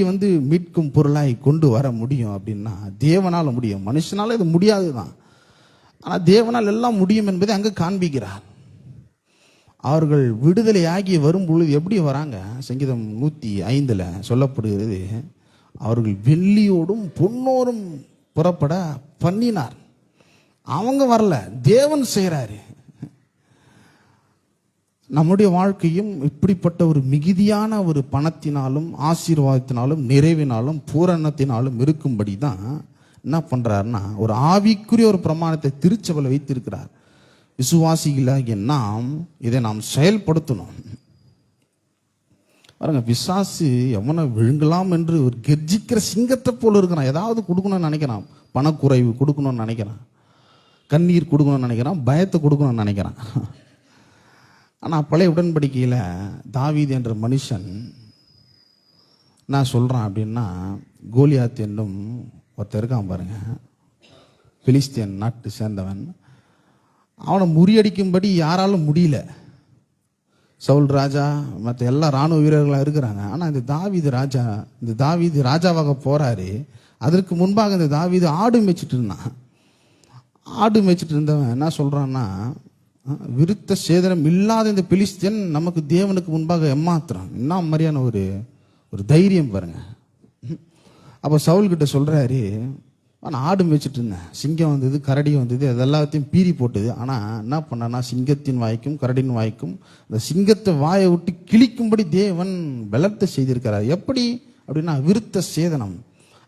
மீட்கும் பொருளாய் கொண்டு வர முடியும் அப்படின்னா, தேவனால் முடியும், மனுஷனால இது முடியாது தான். ஆனால் தேவனால் எல்லாம் முடியும் என்பதை அங்கே காண்பிக்கிறார். அவர்கள் விடுதலை ஆகி வரும் பொழுது எப்படி வராங்க, சங்கீதம் 105 சொல்லப்படுகிறது, அவர்கள் வெள்ளியோடும் பொன்னோடும் புறப்பட பண்ணினார். அவங்க வரல, தேவன் செய்கிறாரு. நம்முடைய வாழ்க்கையும் இப்படிப்பட்ட ஒரு மிகுதியான ஒரு பணத்தினாலும் ஆசீர்வாதத்தினாலும் நிறைவினாலும் பூரணத்தினாலும் இருக்கும்படி தான் என்ன பண்றாருன்னா, ஒரு ஆவிக்குரிய ஒரு பிரமாணத்தை திருச்சபையில் வைத்திருக்கிறார். விசுவாசிகளாகிய நாம் இதை நாம் செயல்படுத்தணும். பாருங்க, பிசாசு எவனை விழுங்கலாம் என்று ஒரு கெர்ஜிக்கிற சிங்கத்தை போல இருக்கிறான். ஏதாவது கொடுக்கணும்னு நினைக்கிறான், பணக்குறைவு கொடுக்கணும்னு நினைக்கிறான், கண்ணீர் கொடுக்கணும்னு நினைக்கிறான், பயத்தை கொடுக்கணும்னு நினைக்கிறான். ஆனால் பழைய உடன்படிக்கையில் தாவீது என்ற மனுஷன் நான் சொல்கிறான் அப்படின்னா, கோலியாத் என்னும் ஒருத்தர் இருக்கான் பாருங்க, பிலிஸ்தியன் நாட்டு சேர்ந்தவன். அவனை முறியடிக்கும்படி யாராலும் முடியல. சவுல் ராஜா மற்ற எல்லா இராணுவ வீரர்களாக இருக்கிறாங்க. ஆனால் இந்த தாவீது ராஜாவாக போகிறாரு. அதற்கு முன்பாக இந்த தாவீது ஆடு மேய்ச்சிட்டு இருந்தான். ஆடு மேய்ச்சிட்டு இருந்தவன் என்ன சொல்கிறான்னா, விருத்த சேதனம் இல்லாத இந்த பிலிஸ்தியன் நமக்கு தேவனுக்கு முன்பாக ஏமாத்துறான். என்ன மாதிரியான ஒரு தைரியம் பாருங்க. அப்போ சவுல்கிட்ட சொல்கிறாரு, நான் ஆடு மேய்ச்சிட்டு இருந்தேன், சிங்கம் வந்தது, கரடி வந்தது, அது எல்லாத்தையும் பீறி போட்டுது. ஆனால் என்ன பண்ணான்னா, சிங்கத்தின் வாய்க்கும் கரடின் வாய்க்கும் அந்த சிங்கத்தை வாயை விட்டு கிழிக்கும்படி தேவன் பலத்தை செய்திருக்கிறார். எப்படி அப்படின்னா, விருத்த சேதனம்.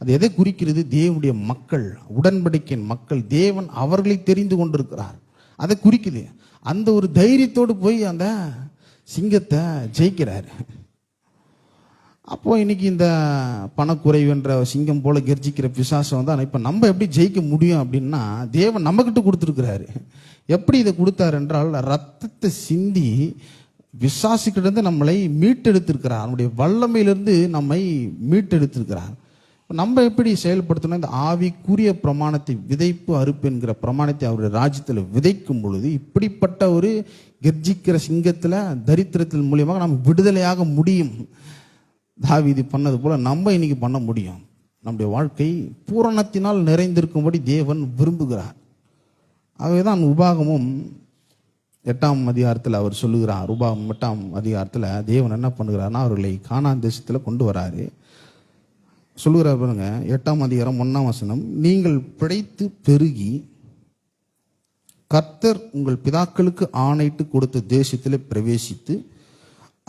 அது எதை குறிக்கிறது? தேவனுடைய மக்கள், உடன்படிக்கையின் மக்கள், தேவன் அவர்களை தெரிந்து கொண்டிருக்கிறார், அதை குறிக்குது. அந்த ஒரு தைரியத்தோடு போய் அந்த சிங்கத்தை ஜெயிக்கிறாரு. அப்போ இன்னைக்கு இந்த பணக்குறைவு என்ற சிங்கம் போல கெர்ஜிக்கிற பிசாசம் இப்போ நம்ம எப்படி ஜெயிக்க முடியும் அப்படின்னா, தேவன் நம்மகிட்ட கொடுத்துருக்கிறாரு. எப்படி இதை கொடுத்தாரு என்றால், ரத்தத்தை சிந்தி பிசாசுக்கிட்ட நம்மளை மீட்டெடுத்திருக்கிறார். அவனுடைய வல்லமையிலிருந்து நம்மை மீட்டெடுத்திருக்கிறார். நம்ம எப்படி செயல்படுத்தணும்? இந்த ஆவிக்குரிய பிரமாணத்தை, விதைப்பு அறுப்பு என்கிற பிரமாணத்தை அவருடைய ராஜ்யத்தில் விதைக்கும் பொழுது இப்படிப்பட்ட ஒரு கெர்ஜிக்கிற சிங்கத்தில் தரித்திரத்தின் மூலியமாக நம்ம விடுதலையாக முடியும். தாவீது பண்ணது போல நம்ம இன்னைக்கு பண்ண முடியும். நம்முடைய வாழ்க்கை பூரணத்தினால் நிறைந்திருக்கும்படி தேவன் விரும்புகிறார். ஆகவேதான் உபாகமும் 8ஆம் அதிகாரத்தில் அவர் சொல்லுகிறார், ரூபாம் 8ஆம் அதிகாரத்தில் தேவன் என்ன பண்ணுகிறார்னா அவர்களை கானான் தேசத்தில் கொண்டு வராரு. சொல்லுகிறார் பாருங்க, 8ஆம் அதிகாரம் 1ஆம் வசனம், நீங்கள் பிழைத்து பெருகி கர்த்தர் உங்கள் பிதாக்களுக்கு ஆணையிட்டு கொடுத்த தேசத்தில் பிரவேசித்து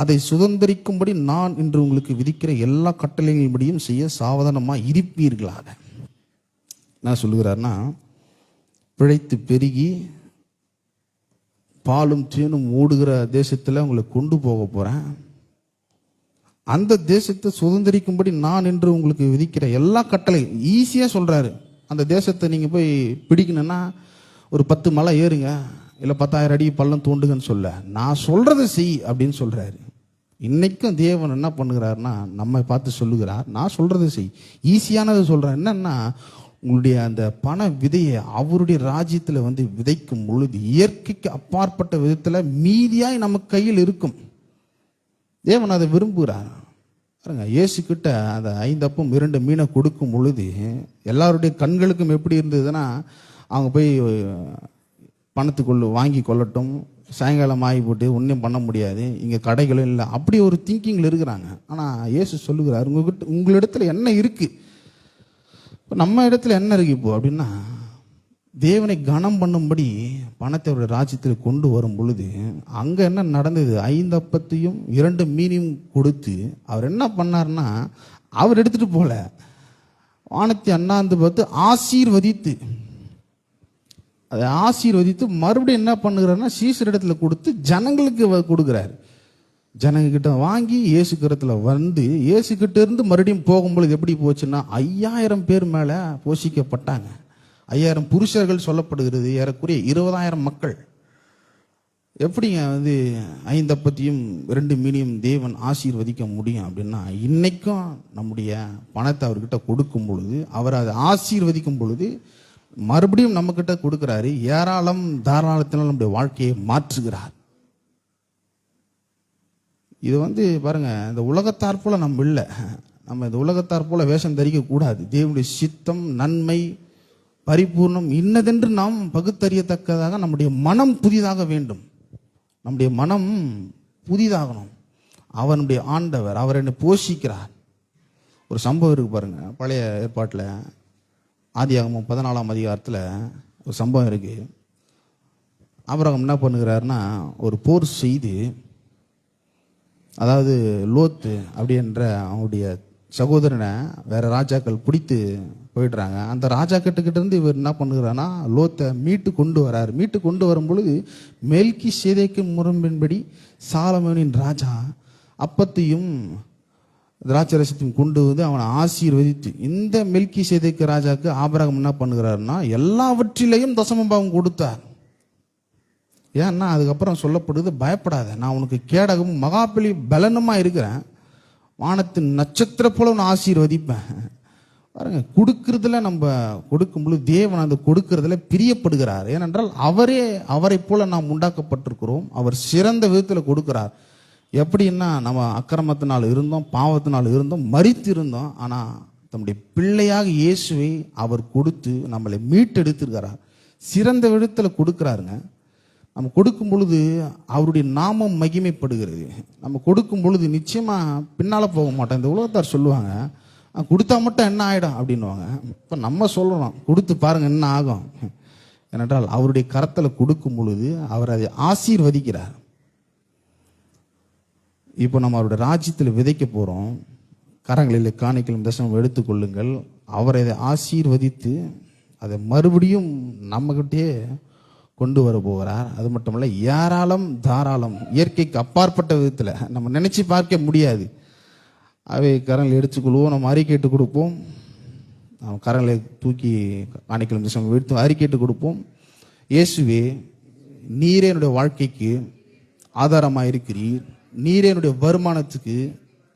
அதை சுதந்திரிக்கும்படி நான் இன்று உங்களுக்கு விதிக்கிற எல்லா கட்டளைகளின்படியும் செய்ய சாவதானமாக இருப்பீர்களாக. என்ன சொல்லுகிறார்னா, பிழைத்து பெருகி பாலும் தேனும் ஓடுகிற தேசத்தில் உங்களை கொண்டு போக போகிறேன். அந்த தேசத்தை சுதந்திரிக்கும்படி நான் என்று உங்களுக்கு விதிக்கிற எல்லா கட்டளை, ஈஸியாக சொல்கிறாரு. அந்த தேசத்தை நீங்கள் போய் பிடிக்கணுன்னா ஒரு 10 மலை ஏறுங்க, இல்லை 10,000 அடி பள்ளம் தோண்டுங்கன்னு சொல்ல, நான் சொல்கிறத செய் அப்படின்னு சொல்கிறாரு. இன்னைக்கும் தேவன் என்ன பண்ணுகிறாருன்னா நம்மை பார்த்து சொல்லுகிறார், நான் சொல்கிறத செய். ஈஸியானதை சொல்கிறேன். என்னன்னா, உங்களுடைய அந்த பண விதையை அவருடைய ராஜ்யத்தில் விதைக்கும் பொழுது இயற்கைக்கு அப்பாற்பட்ட விதத்தில் மீதியாய் நம்ம கையில் இருக்கும். தேவன் அதை விரும்புகிறார். பாருங்க, இயேசுக்கிட்ட அந்த 5 அப்பம் 2 மீனை கொடுக்கும் பொழுது எல்லாருடைய கண்களுக்கும் எப்படி இருந்ததுன்னா, அவங்க போய் பணத்துக்குள்ள வாங்கி கொள்ளட்டும், சாயங்காலம் ஆகி போட்டு ஒன்றும் பண்ண முடியாது, இங்கே கடைகளும் இல்லை, அப்படி ஒரு திங்கிங்கில் இருக்கிறாங்க. ஆனால் இயேசு சொல்லுகிறார், உங்களிடத்துல என்ன இருக்குது, இப்போ நம்ம இடத்துல என்ன இருக்கு இப்போ அப்படின்னா, தேவனை கனம் பண்ணும்படி பணத்தை அவருடைய ராஜ்யத்தில் கொண்டு வரும் பொழுது அங்கே என்ன நடந்தது, 5 அப்பத்தையும் 2 மீனையும் கொடுத்து அவர் என்ன பண்ணார்னா, அவர் எடுத்துட்டு போல, வானத்தை அண்ணாந்து பார்த்து ஆசீர்வதித்து, அதை ஆசீர்வதித்து மறுபடியும் என்ன பண்ணுகிறாருன்னா சீசரிடத்துல கொடுத்து ஜனங்களுக்கு கொடுக்குறாரு. ஜனங்கிட்ட வாங்கி இயேசுக்கிடத்துல இயேசுக்கிட்ட இருந்து மறுபடியும் போகும்பொழுது எப்படி போச்சுன்னா 5000 பேர் மேலே போஷிக்கப்பட்டாங்க. 5000 புருஷர்கள் சொல்லப்படுகிறது, ஏறக்குறைய 20,000 மக்கள். எப்படிங்க 5 அப்பத்தையும் 2 மீனையும் தேவன் ஆசீர்வதிக்க முடியும் அப்படின்னா, இன்னைக்கும் நம்முடைய பணத்தை அவர்கிட்ட கொடுக்கும் பொழுது, அவர் அதை ஆசீர்வதிக்கும் பொழுது மறுபடியும் நம்ம கிட்ட கொடுக்கிறாரு. ஏராளம் தாராளத்தினால் நம்முடைய வாழ்க்கையை மாற்றுகிறார். இது பாருங்க, இந்த உலகத்தார் போல நம்ம இல்லை. நம்ம இந்த உலகத்தார் போல வேஷம் தரிக்க கூடாது. தேவனுடைய சித்தம், நன்மை, பரிபூர்ணம் இன்னதென்று நாம் பகுத்தறியத்தக்கதாக நம்முடைய மனம் புதிதாக வேண்டும். நம்முடைய மனம் புதிதாகணும். அவனுடைய ஆண்டவர், அவர் என்னை போஷிக்கிறார். ஒரு சம்பவம் இருக்கு பாருங்க, பழைய ஏற்பாட்டில் ஆதியாகமம் 14ஆம் அதிகாரத்தில் ஒரு சம்பவம் இருக்கு. ஆபிரகாம் என்ன பண்ணுகிறாருன்னா, ஒரு போர் செய்து, அதாவது லோத்து அப்படின்ற அவனுடைய சகோதரனை வேற ராஜாக்கள் பிடித்து போயிடுறாங்க. அந்த ராஜா கிட்ட இருந்து இவர் என்ன பண்ணுகிறாருன்னா லோத்தை மீட்டு கொண்டு வரார். மீட்டு கொண்டு வரும் பொழுது மெல்கிசேதேக்கு முறைமையின்படி சாலமோனின் ராஜா அப்பத்தையும் திராட்சரசத்தையும் கொண்டு அவனை ஆசீர்வதித்து, இந்த மெல்கிசேதேக்கு ராஜாக்கு ஆபிரகாம் என்ன பண்ணுகிறாருன்னா எல்லாவற்றிலையும் தசமபாகம் கொடுத்தார். ஏன்னா அதுக்கப்புறம் சொல்லப்படுது, பயப்படாத, நான் உனக்கு கேடகமும் மகாபலி பலனுமா இருக்கிறேன், வானத்தின் நட்சத்திர போல உன்னை ஆசீர்வதிப்பேன். பாருங்க, கொடுக்கறதுல நம்ம கொடுக்கும் பொழுது தேவன் அந்த கொடுக்கறதுல பிரியப்படுகிறார். ஏனென்றால் அவரை போல நாம் உண்டாக்கப்பட்டிருக்கிறோம். அவர் சிறந்த விதத்தில் கொடுக்கிறார். எப்படின்னா, நம்ம அக்கிரமத்தினால் இருந்தோம், பாவத்தினால் இருந்தோம், மரித்து இருந்தோம். ஆனால் தம்முடைய பிள்ளையாக இயேசுவை அவர் கொடுத்து நம்மளை மீட்டெடுத்திருக்கிறார். சிறந்த விதத்தில் கொடுக்கிறாருங்க. நம்ம கொடுக்கும் பொழுது அவருடைய நாமம் மகிமைப்படுகிறது. நம்ம கொடுக்கும் பொழுது நிச்சயமா பின்னால போக மாட்டோம். இந்த உலகத்தார் சொல்லுவாங்க, கொடுத்தா மட்டும் என்ன ஆகிடும் அப்படின்வாங்க. இப்போ நம்ம சொல்லணும், கொடுத்து பாருங்க என்ன ஆகும். ஏனென்றால் அவருடைய கரத்தில் கொடுக்கும் பொழுது அவர் அதை ஆசீர்வதிக்கிறார். இப்போ நம்ம அவருடைய ராஜ்யத்தில் விதைக்க போகிறோம். கரங்களில் காணிக்கையும் தசமம் எடுத்துக்கொள்ளுங்கள். அவர் அதை ஆசீர்வதித்து அதை மறுபடியும் நம்மகிட்டே கொண்டு வர போகிறார். அது மட்டும் இல்லை, ஏராளம் தாராளம், இயற்கைக்கு அப்பாற்பட்ட விதத்தில் நம்ம நினைச்சு பார்க்க முடியாது. அவை கரங்களை எடுத்துக்கொள்வோம், நம்ம அறிக்கையிட்டு கொடுப்போம். நம்ம கரங்களை தூக்கி காணிக்கையும் தசமம் எடுத்து அறிக்கையிட்டு கொடுப்போம். இயேசுவே, நீரே என்னுடைய வாழ்க்கைக்கு ஆதாரமாக இருக்கிறீர், நீரே என்னுடைய வருமானத்துக்கு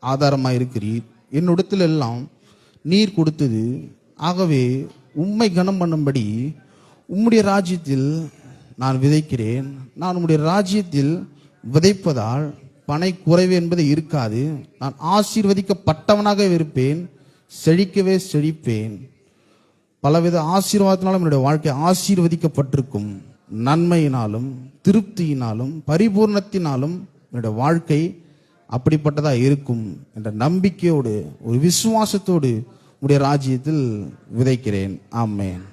ஆதாரமாக இருக்கிறீர், என்னிடத்துல எல்லாம் நீர் கொடுத்தது. ஆகவே உம்மை கனம் பண்ணும்படி உம்முடைய ராஜ்யத்தில் நான் விதைக்கிறேன். நான் உம்முடைய ராஜ்யத்தில் விதைப்பதால் பனை குறைவு என்பது இருக்காது. நான் ஆசீர்வதிக்கப்பட்டவனாக இருப்பேன், செழிக்கவே செழிப்பேன். பலவித ஆசீர்வாதத்தினாலும் என்னுடைய வாழ்க்கை ஆசீர்வதிக்கப்பட்டிருக்கும். நன்மையினாலும் திருப்தியினாலும் பரிபூர்ணத்தினாலும் என்னுடைய வாழ்க்கை அப்படிப்பட்டதா இருக்கும் என்ற நம்பிக்கையோடு ஒரு விசுவாசத்தோடு உடைய ராஜ்யத்தில் விதைக்கிறேன். ஆமென்.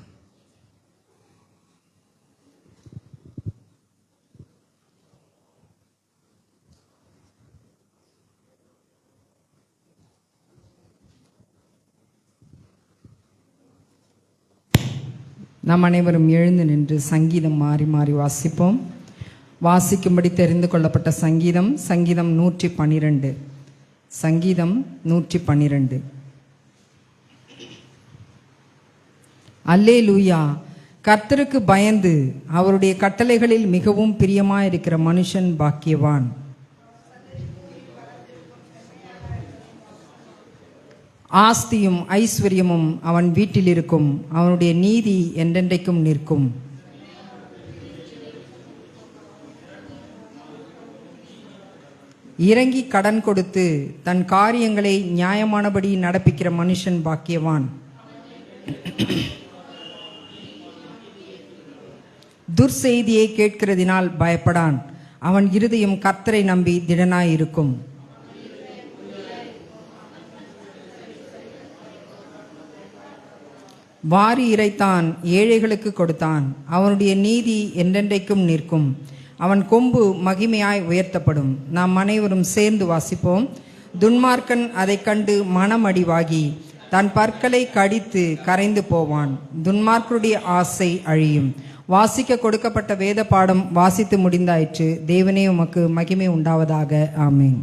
நாம் அனைவரும் எழுந்து நின்று சங்கீதம் மாறி மாறி வாசிப்போம். வாசிக்கும்படி தெரிந்து கொள்ளப்பட்ட சங்கீதம் சங்கீதம் 112. சங்கீதம் 112. அல்லேலூயா. கர்த்தருக்கு பயந்து அவருடைய கட்டளைகளில் மிகவும் பிரியமாயிருக்கிற மனுஷன் பாக்கியவான். ஆஸ்தியும் ஐஸ்வர்யமும் அவன் வீட்டில் இருக்கும், அவனுடைய நீதி என்றென்றைக்கும் நிற்கும். இறங்கி கடன் கொடுத்து தன் காரியங்களை நியாயமானபடி நடப்பிக்கிற மனுஷன் பாக்கியவான். துர்செய்தியை கேட்கிறதினால் பயப்படான், அவன் இருதயம் கர்த்தரை நம்பி திடனாயிருக்கும். வாரி இறைத்தான், ஏழைகளுக்கு கொடுத்தான், அவனுடைய நீதி என்றென்றைக்கும் நிற்கும். அவன் கொம்பு மகிமையாய் உயர்த்தப்படும். நாம் அனைவரும் சேர்ந்து வாசிப்போம். துன்மார்க்கன் அதை கண்டு மனமடிவாகி தன் பற்களை கடித்து கரைந்து போவான். துன்மார்க்கருடைய ஆசை அழியும். வாசிக்க கொடுக்கப்பட்ட வேத பாடம் வாசித்து முடிந்தாயிற்று. தேவனே உமக்கு மகிமை உண்டாவதாக. ஆமென்.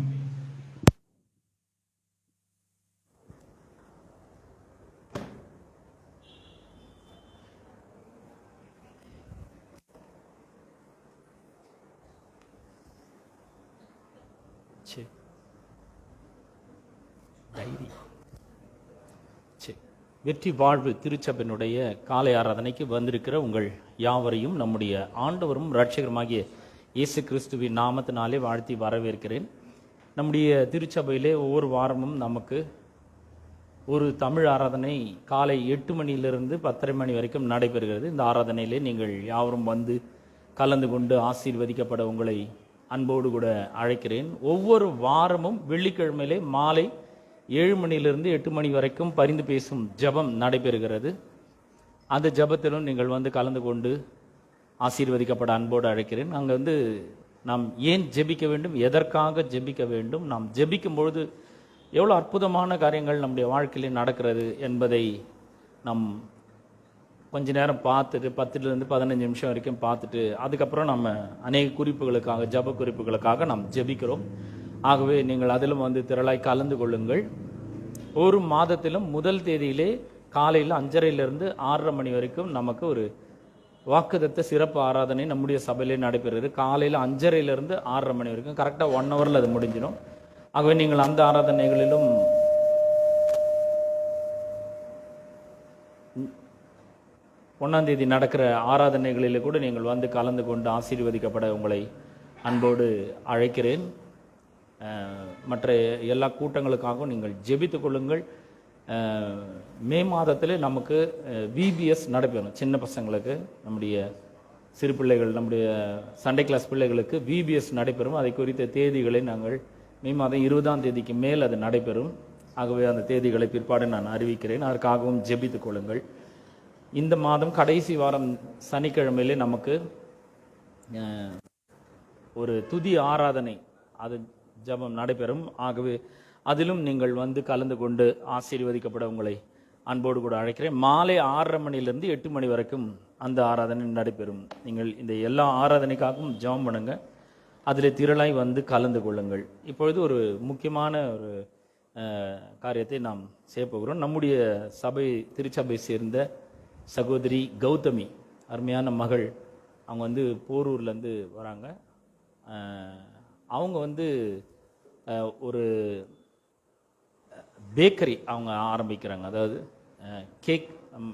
வெற்றி வாழ்வு திருச்சபையினுடைய காலை ஆராதனைக்கு வந்திருக்கிற உங்கள் யாவரையும் நம்முடைய ஆண்டவரும் இரட்சகருமாகிய இயேசு கிறிஸ்துவின் நாமத்தினாலே வாழ்த்தி வரவேற்கிறேன். நம்முடைய திருச்சபையிலே ஒவ்வொரு வாரமும் நமக்கு ஒரு தமிழ் ஆராதனை காலை 8 மணியிலிருந்து 10:30 மணி வரைக்கும் நடைபெறுகிறது. இந்த ஆராதனையிலே நீங்கள் யாவரும் வந்து கலந்து கொண்டு ஆசீர்வதிக்கப்பட உங்களை அன்போடு கூட அழைக்கிறேன். ஒவ்வொரு வாரமும் வெள்ளிக்கிழமையிலே மாலை 7 மணியிலிருந்து 8 மணி வரைக்கும் பரிந்து பேசும் ஜெபம் நடைபெறுகிறது. அந்த ஜெபத்திலும் நீங்கள் வந்து கலந்து கொண்டு ஆசீர்வதிக்கப்பட அன்போடு அழைக்கிறேன். அங்கே வந்து நாம் ஏன் ஜெபிக்க வேண்டும், எதற்காக ஜெபிக்க வேண்டும், நாம் ஜெபிக்கும் பொழுது எவ்வளோ அற்புதமான காரியங்கள் நம்முடைய வாழ்க்கையிலே நடக்கிறது என்பதை நாம் கொஞ்ச நேரம் பார்த்துட்டு 10லிருந்து 15 நிமிஷம் வரைக்கும் பார்த்துட்டு அதுக்கப்புறம் நம்ம அநேக குறிப்புகளுக்காக ஜெப குறிப்புகளுக்காக நாம் ஜெபிக்கிறோம். ஆகவே நீங்கள் அதிலும் வந்து திரளாய் கலந்து கொள்ளுங்கள். ஒரு மாதத்திலும் முதல் தேதியிலே காலையில் 5:30லிருந்து 6:30 மணி வரைக்கும் நமக்கு ஒரு வாக்குதத்த சிறப்பு ஆராதனை நம்முடைய சபையிலே நடைபெறுகிறது. காலையில் 5:30லிருந்து 6:30 மணி வரைக்கும் கரெக்டாக 1 ஹவரில் அது முடிஞ்சிடும். ஆகவே நீங்கள் அந்த ஆராதனைகளிலும் 1ஆம் தேதி நடக்கிற ஆராதனைகளில் கூட நீங்கள் வந்து கலந்து கொண்டு ஆசீர்வதிக்கப்பட உங்களை அன்போடு அழைக்கிறேன். மற்ற எல்லா கூட்டங்களுக்காகவும் நீங்கள் ஜெபித்துக் கொள்ளுங்கள். மே மாதத்தில் நமக்கு விபிஎஸ் நடைபெறும். சின்ன பசங்களுக்கு, நம்முடைய சிறு பிள்ளைகள், நம்முடைய சண்டே கிளாஸ் பிள்ளைகளுக்கு விபிஎஸ் நடைபெறும். அதை குறித்த தேதிகளை நாங்கள் மே மாதம் 20ஆம் தேதிக்கு மேல் அது நடைபெறும். ஆகவே அந்த தேதிகளை பிற்பாடு நான் அறிவிக்கிறேன். அதற்காகவும் ஜெபித்துக் கொள்ளுங்கள். இந்த மாதம் கடைசி வாரம் சனிக்கிழமையிலே நமக்கு ஒரு துதி ஆராதனை அது ஜெபம் நடைபெறும். ஆகவே அதிலும் நீங்கள் வந்து கலந்து கொண்டு ஆசீர்வதிக்கப்பட உங்களை அன்போடு கூட அழைக்கிறேன். மாலை 6:30 மணியிலிருந்து 8 மணி வரைக்கும் அந்த ஆராதனை நடைபெறும். நீங்கள் இந்த எல்லா ஆராதனைக்காகவும் ஜெபம் பண்ணுங்க. அதில் திரளாய் வந்து கலந்து கொள்ளுங்கள். இப்பொழுது ஒரு முக்கியமான ஒரு காரியத்தை நாம் செய்ய போகிறோம். நம்முடைய சபை திருச்சபை சேர்ந்த சகோதரி கௌதமி, அருமையான மகள், அவங்க வந்து போரூர்லேருந்து வராங்க. அவங்க வந்து ஒரு பேக்கரி அவங்க ஆரம்பிக்கிறாங்க. அதாவது கேக்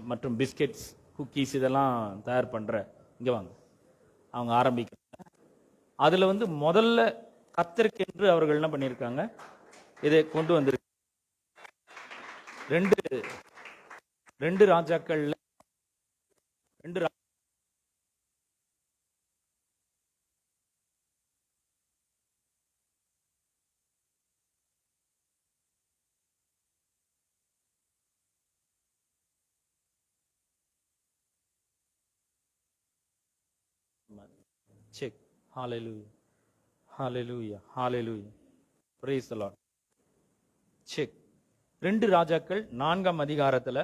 மற்றும் பிஸ்கெட்ஸ், குக்கீஸ் இதெல்லாம் தயார் பண்ணுற, இங்கே வாங்க, அவங்க ஆரம்பிக்கிறாங்க. அதில் வந்து முதல்ல கர்த்தருக்கென்று அவர்கள் என்ன பண்ணியிருக்காங்க, இதை கொண்டு வந்திருக்கு. ரெண்டு ராஜாக்கள்ல check. Hallelujah, hallelujah, hallelujah. praise the lord. Check. 2 ராஜாக்கள் 4ஆம் அதிகாரத்துல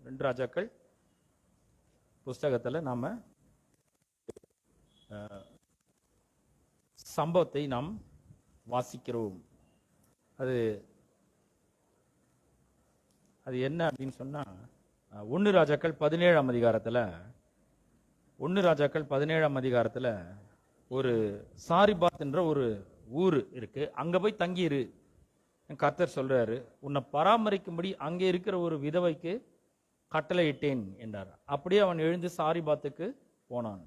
2 ராஜாக்கள் புஸ்தகத்துல நாம சம்பவத்தை நாம் வாசிக்கிறோம். அது என்ன அப்படின்னு சொன்னா 1 ராஜாக்கள் 17ஆம் அதிகாரத்துல 1 ராஜாக்கள் 17ஆம் அதிகாரத்துல ஒரு சாரிபாத் என்ற ஒரு ஊர் இருக்கு. அங்க போய் தங்கியிரு. கர்த்தர் சொல்றாரு, உன்னை பராமரிக்கும்படி அங்கே இருக்கிற ஒரு விதவைக்கு கட்டளையிட்டேன் என்றார். அப்படியே அவன் எழுந்து சாரிபாத்துக்கு போனான்.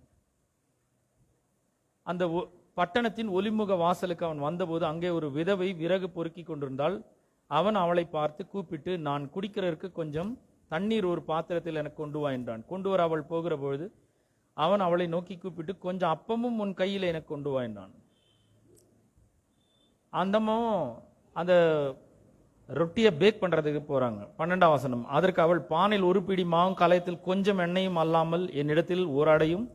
அந்த பட்டணத்தின் ஒலிமுக வாசலுக்கு அவன் வந்தபோது அங்கே ஒரு விதவை விறகு பொறுக்கி கொண்டிருந்தால் அவன் அவளை பார்த்து கூப்பிட்டு, நான் குடிக்கிறதற்கு கொஞ்சம் தண்ணீர் ஒரு பாத்திரத்தில் எனக்கு கொண்டு வா என்றான். கொண்டு வர அவள் போகிற பொழுது அவன் அவளை நோக்கி கூப்பிட்டு, கொஞ்சம் அப்பமும் உன் கையில் எனக்கு கொண்டு வா என்றான். அந்த ரொட்டியை பேக் பண்றதுக்கு போறாங்க. 12ஆம் வசனம். அதற்கு அவள், பானையில் ஒரு பிடி மாவும் கலயத்தில் கொஞ்சம் எண்ணெயும் அல்லாமல் என்னிடத்தில் ஓராடையும்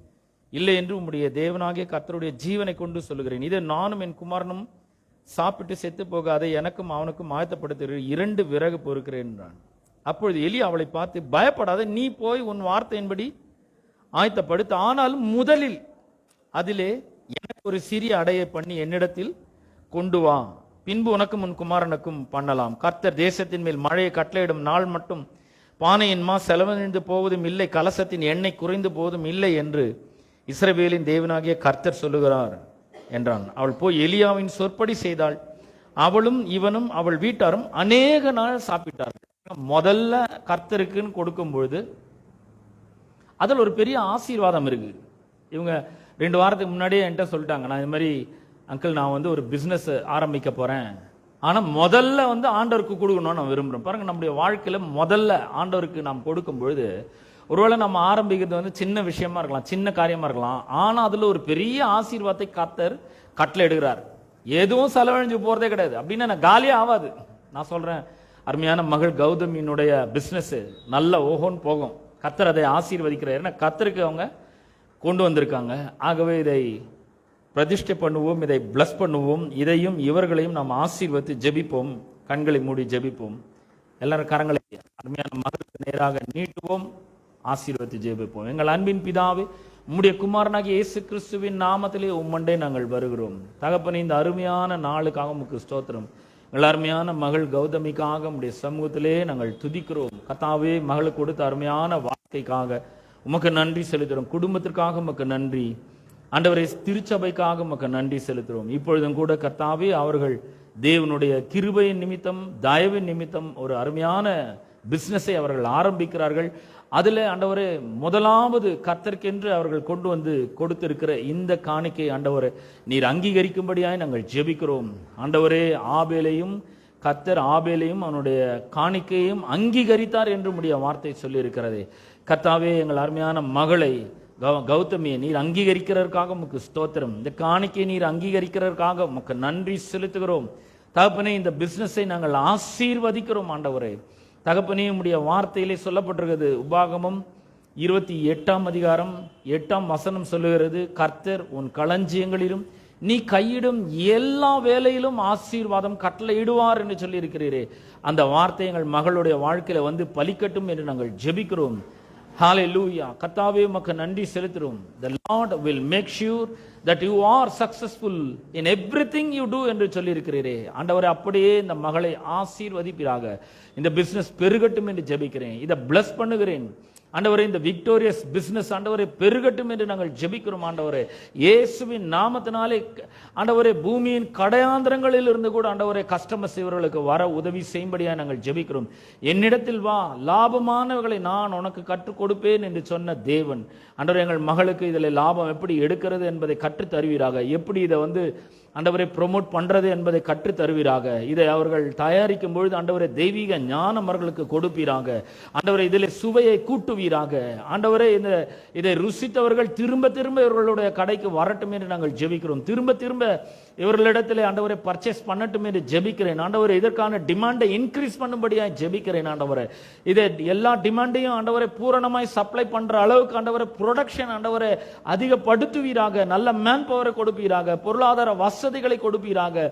இல்லை என்று உம்முடைய தேவனாகிய கர்த்தருடைய ஜீவனை கொண்டு சொல்லுகிறேன். இதை நானும் என் குமாரனும் சாப்பிட்டு செத்து போகாத எனக்கும் அவனுக்கும் ஆயத்தப்படுத்த 2 விறகு பொறுக்கிறேன் என்றான். அப்பொழுது எலி அவளை பார்த்து, பயப்படாத, நீ போய் உன் வார்த்தையின்படி ஆயத்தப்படுத்த, ஆனாலும் முதலில் அதிலே எனக்கு ஒரு சிறிய அடையை பண்ணி என்னிடத்தில் கொண்டு வா, பின்பு உனக்கும் உன் குமாரனுக்கும் பண்ணலாம். கர்த்தர் தேசத்தின் மேல் மழையை கட்டளையிடும் நாள் மட்டும் பானையின் மா செலவழிந்து போவதும் இல்லை, கலசத்தின் எண்ணெய் குறைந்து போவதும் இல்லை என்று இஸ்ரவேலின் தேவனாகிய கர்த்தர் சொல்லுகிறார் என்றான். அவள் போய் எலியாவின் சொற்படி செய்தாள். அவளும் இவனும் அவள் வீட்டாரும் அநேக நாள் சாப்பிட்டார்கள். முதல்ல கர்த்தருக்குன்னு கொடுக்கும் பொழுது அதில் ஒரு பெரிய ஆசீர்வாதம் இருக்கு. இவங்க 2 வாரத்துக்கு முன்னாடியே என்கிட்ட சொல்லிட்டாங்க, நான் இது மாதிரி அங்கிள் நான் வந்து ஒரு பிசினஸ் ஆரம்பிக்க போறேன், ஆனா முதல்ல வந்து ஆண்டவருக்கு கொடுக்கணும்னு நான் விரும்புறேன். பாருங்க, நம்முடைய வாழ்க்கையில முதல்ல ஆண்டவருக்கு நாம் கொடுக்கும் பொழுது ஒருவேளை நம்ம ஆரம்பிக்கிறது வந்து சின்ன விஷயமா இருக்கலாம், சின்ன காரியமா இருக்கலாம், ஆனா அதுல ஒரு பெரிய ஆசீர்வாதத்தை கர்த்தர் கட்டளை எடுக்கிறார். எதுவும் செலவழிஞ்சு போறதே கிடையாது. அப்படின்னா நான் காலியே ஆகாது. நான் சொல்றேன், அருமையான மகள் கௌதமியினுடைய பிசினஸ் நல்ல ஓஹோன்னு போகும். கர்த்தர் அதை ஆசீர்வதிக்கிறார். ஏன்னா கர்த்தருக்கு அவங்க கொண்டு வந்திருக்காங்க. ஆகவே இதை பிரதிஷ்டை பண்ணுவோம், இதை பிளஸ் பண்ணுவோம், இதையும் இவர்களையும் நாம் ஆசீர்வதித்து ஜெபிப்போம். கண்களை மூடி ஜெபிப்போம். எல்லாரும் கரங்களை அருமையான மகளுக்கு நேராக நீட்டுவோம், ஆசீர்வதித்து ஜெபிப்போம். எங்கள் அன்பின் பிதாவே, உம்முடைய குமாரனாகிய இயேசு கிறிஸ்துவின் நாமத்திலே உம்மண்டே நாங்கள் வருகிறோம். தகப்பனே, இந்த அருமையான நாளுக்காக உமக்கு ஸ்தோத்திரம். எங்கள் அருமையான மகள் கௌதமிக்காக உம்முடைய சமூகத்திலே நாங்கள் துதிக்கிறோம். கர்த்தாவே, மகளுக்கு கொடுத்த அருமையான வாழ்க்கைக்காக உமக்கு நன்றி செலுத்துகிறோம். குடும்பத்திற்காக உமக்கு நன்றி. ஆண்டவரே, திருச்சபைக்காக உமக்கு நன்றி செலுத்துகிறோம். இப்பொழுதும் கூட கர்த்தாவே, அவர்கள் தேவனுடைய கிருபையின் நிமித்தம், தயவின் நிமித்தம் ஒரு அருமையான பிசினஸை அவர்கள் ஆரம்பிக்கிறார்கள். அதுல ஆண்டவரே, முதலாவது கர்த்தருக்கென்று அவர்கள் கொண்டு வந்து கொடுத்திருக்கிற இந்த காணிக்கை ஆண்டவரே நீர் அங்கீகரிக்கும்படியாய் நாங்கள் ஜெபிக்கிறோம். ஆண்டவரே, ஆபேலையும் கர்த்தர் ஆபேலையும் அவனுடைய காணிக்கையும் அங்கீகரித்தார் என்று உம்முடைய வார்த்தை சொல்லி இருக்கிறதே. கர்த்தாவே, எங்கள் அருமையான மகளை கௌதமியை நீர் அங்கீகரிக்கிறதற்காக உமக்கு ஸ்தோத்திரம். இந்த காணிக்கையை நீர் அங்கீகரிக்கிறதற்காக உமக்கு நன்றி செலுத்துகிறோம். தகப்பனே, இந்த பிசினஸை நாங்கள் ஆசீர்வதிக்கிறோம். ஆண்டவரே தகப்பனே, உம்முடைய வார்த்தையிலே சொல்லப்பட்டிருக்கிறது. உபாகமம் 28ஆம் அதிகாரம் 8ஆம் வசனம் சொல்லுகிறது, கர்த்தர் உன் களஞ்சியங்களிலும் நீ கையிடும் எல்லா வேலையிலும் ஆசீர்வாதம் கட்டளையிடுவார் என்று சொல்லி இருக்கிறீரே. அந்த வார்த்தை எங்கள் மகளுடைய வாழ்க்கையில வந்து பலிக்கட்டும் என்று நாங்கள் ஜெபிக்கிறோம். ஹalleluya. கர்த்தாவே, உமக்கு நன்றி செலுத்துகிறோம். The Lord will make sure that you are successful in everything you do என்று சொல்லி இருக்கிறீரே. ஆண்டவரே, அப்படியே இந்த மகளை ஆசீர்வதிப்பீராக. இந்த பிசினஸ் பெருகட்டும் என்று ஜெபிக்கிறேன். இதை பிளஸ் பண்ணுகிறேன். ஆண்டவரே, இந்த விக்டோரியஸ் பிசினஸ் ஆண்டவரே பெருகட்டும் என்று நாங்கள் ஜெபிக்கிறோம். ஆண்டவரே, இயேசுவின் நாமத்தினாலே ஆண்டவரே, பூமியின் கடையாந்திரங்களில் இருந்து கூட ஆண்டவரே கஸ்டமர்ஸ் இவர்களுக்கு வர உதவி செய்யும்படியாக நாங்கள் ஜெபிக்கிறோம். என்னிடத்தில் வா, லாபமானவர்களை நான் உனக்கு கற்றுக் கொடுப்பேன் என்று சொன்ன தேவன் ஆண்டவரே, எங்கள் மகளுக்கு இதில் லாபம் எப்படி எடுக்கிறது என்பதை கற்றுத் தருவீராக. எப்படி இதை வந்து ஆண்டவரை ப்ரொமோட் பண்றது என்பதை கற்றுத் தருவீராக. இதை அவர்கள் தயாரிக்கும் பொழுது ஆண்டவரை தெய்வீக ஞானம் அவர்களுக்கு கொடுப்பீராக. ஆண்டவரை இதில் சுவையை கூட்டுவீராக. ஆண்டவரே இதை ருசித்தவர்கள் திரும்ப திரும்ப இவர்களுடைய கடைக்கு வரட்டும் என்று நாங்கள் ஜெபிக்கிறோம். திரும்ப திரும்ப இவர்களிடத்திலே ஆண்டவரை பர்ச்சேஸ் பண்ணட்டும் என்று ஜெபிக்கிறேன். ஆண்டவரை இதற்கான டிமாண்டை இன்க்ரீஸ் பண்ணும்படியாக ஜெபிக்கிறேன். ஆண்டவரை இதை எல்லா டிமாண்டையும் ஆண்டவரை பூரணமாய் சப்ளை பண்ற அளவுக்கு ஆண்டவரை ப்ரொடக்ஷன் ஆண்டவரை அதிகப்படுத்துவீராக. நல்ல மேன் பவரை கொடுப்பீராக. பொருளாதார வசதிகளை கொடுப்பீராக.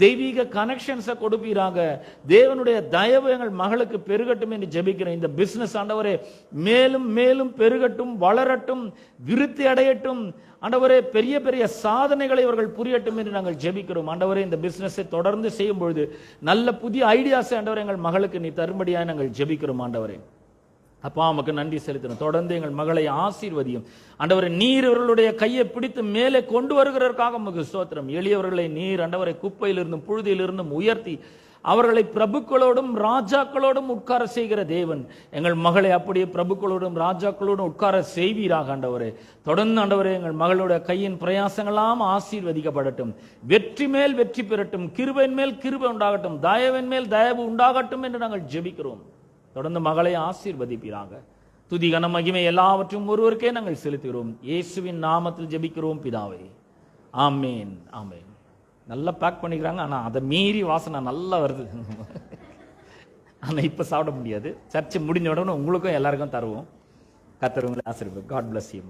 தெய்வீக கனெக்ஷன்ஸை கொடுப்பீராக. தேவனுடைய தயவு எங்கள் மகளுக்கு பெருகட்டும் என்று ஜெபிக்கிறேன். இந்த பிசினஸ் ஆண்டவரே மேலும் மேலும் பெருகட்டும், வளரட்டும், விருத்தி அடையட்டும். ஆண்டவரே பெரிய பெரிய சாதனைகளை இவர்கள் புரியட்டும் என்று நாங்கள் ஜெபிக்கிறோம். ஆண்டவரே இந்த பிசினஸை தொடர்ந்து செய்யும் பொழுது நல்ல புதிய ஐடியாஸை ஆண்டவரே எங்கள் மகளுக்கு நீ தரும்படியாக நாங்கள் ஜெபிக்கிறோம். ஆண்டவரே அப்பா உமக்கு நன்றி செலுத்தணும். தொடர்ந்து எங்கள் மகளை ஆசீர்வதியும். ஆண்டவரை நீர் இவர்களுடைய கையை பிடித்து மேலே கொண்டு வருகிறதற்காக உமக்கு ஸ்தோத்திரம். எளியவர்களை நீர் ஆண்டவரை குப்பையிலிருந்தும் புழுதியிலிருந்தும் உயர்த்தி அவர்களை பிரபுக்களோடும் ராஜாக்களோடும் உட்கார செய்கிற தேவன். எங்கள் மகளை அப்படியே பிரபுக்களோடும் ராஜாக்களோடும் உட்கார செய்வீராக. ஆண்டவரே தொடர்ந்து ஆண்டவரே எங்கள் மகளுடைய கையின் பிரயாசங்களாம் ஆசீர்வதிக்கப்படட்டும். வெற்றி மேல் வெற்றி பெறட்டும். கிருபையின் மேல் கிருபை உண்டாகட்டும். தயவின் மேல் தயவு உண்டாகட்டும் என்று நாங்கள் ஜெபிக்கிறோம். தொடர்ந்து மகளை ஆசீர்வதிப்பீராக. துதி கன மகிமை எல்லாவற்றும் ஒருவருக்கே நாங்கள் செலுத்துகிறோம். இயேசுவின் நாமத்தில் ஜெபிக்கிறோம் பிதாவே. ஆமேன் ஆமேன். நல்லா பேக் பண்ணிக்கிறாங்க. ஆனால் அதை மீறி வாசனை நல்லா வருது. ஆனால் இப்போ சாப்பிட முடியாது. சர்ச்சை முடிஞ்ச உடனே உங்களுக்கும் எல்லாருக்கும் தருவோம். கர்த்தர் உங்களை ஆசீர்வதிப்பார். God bless you.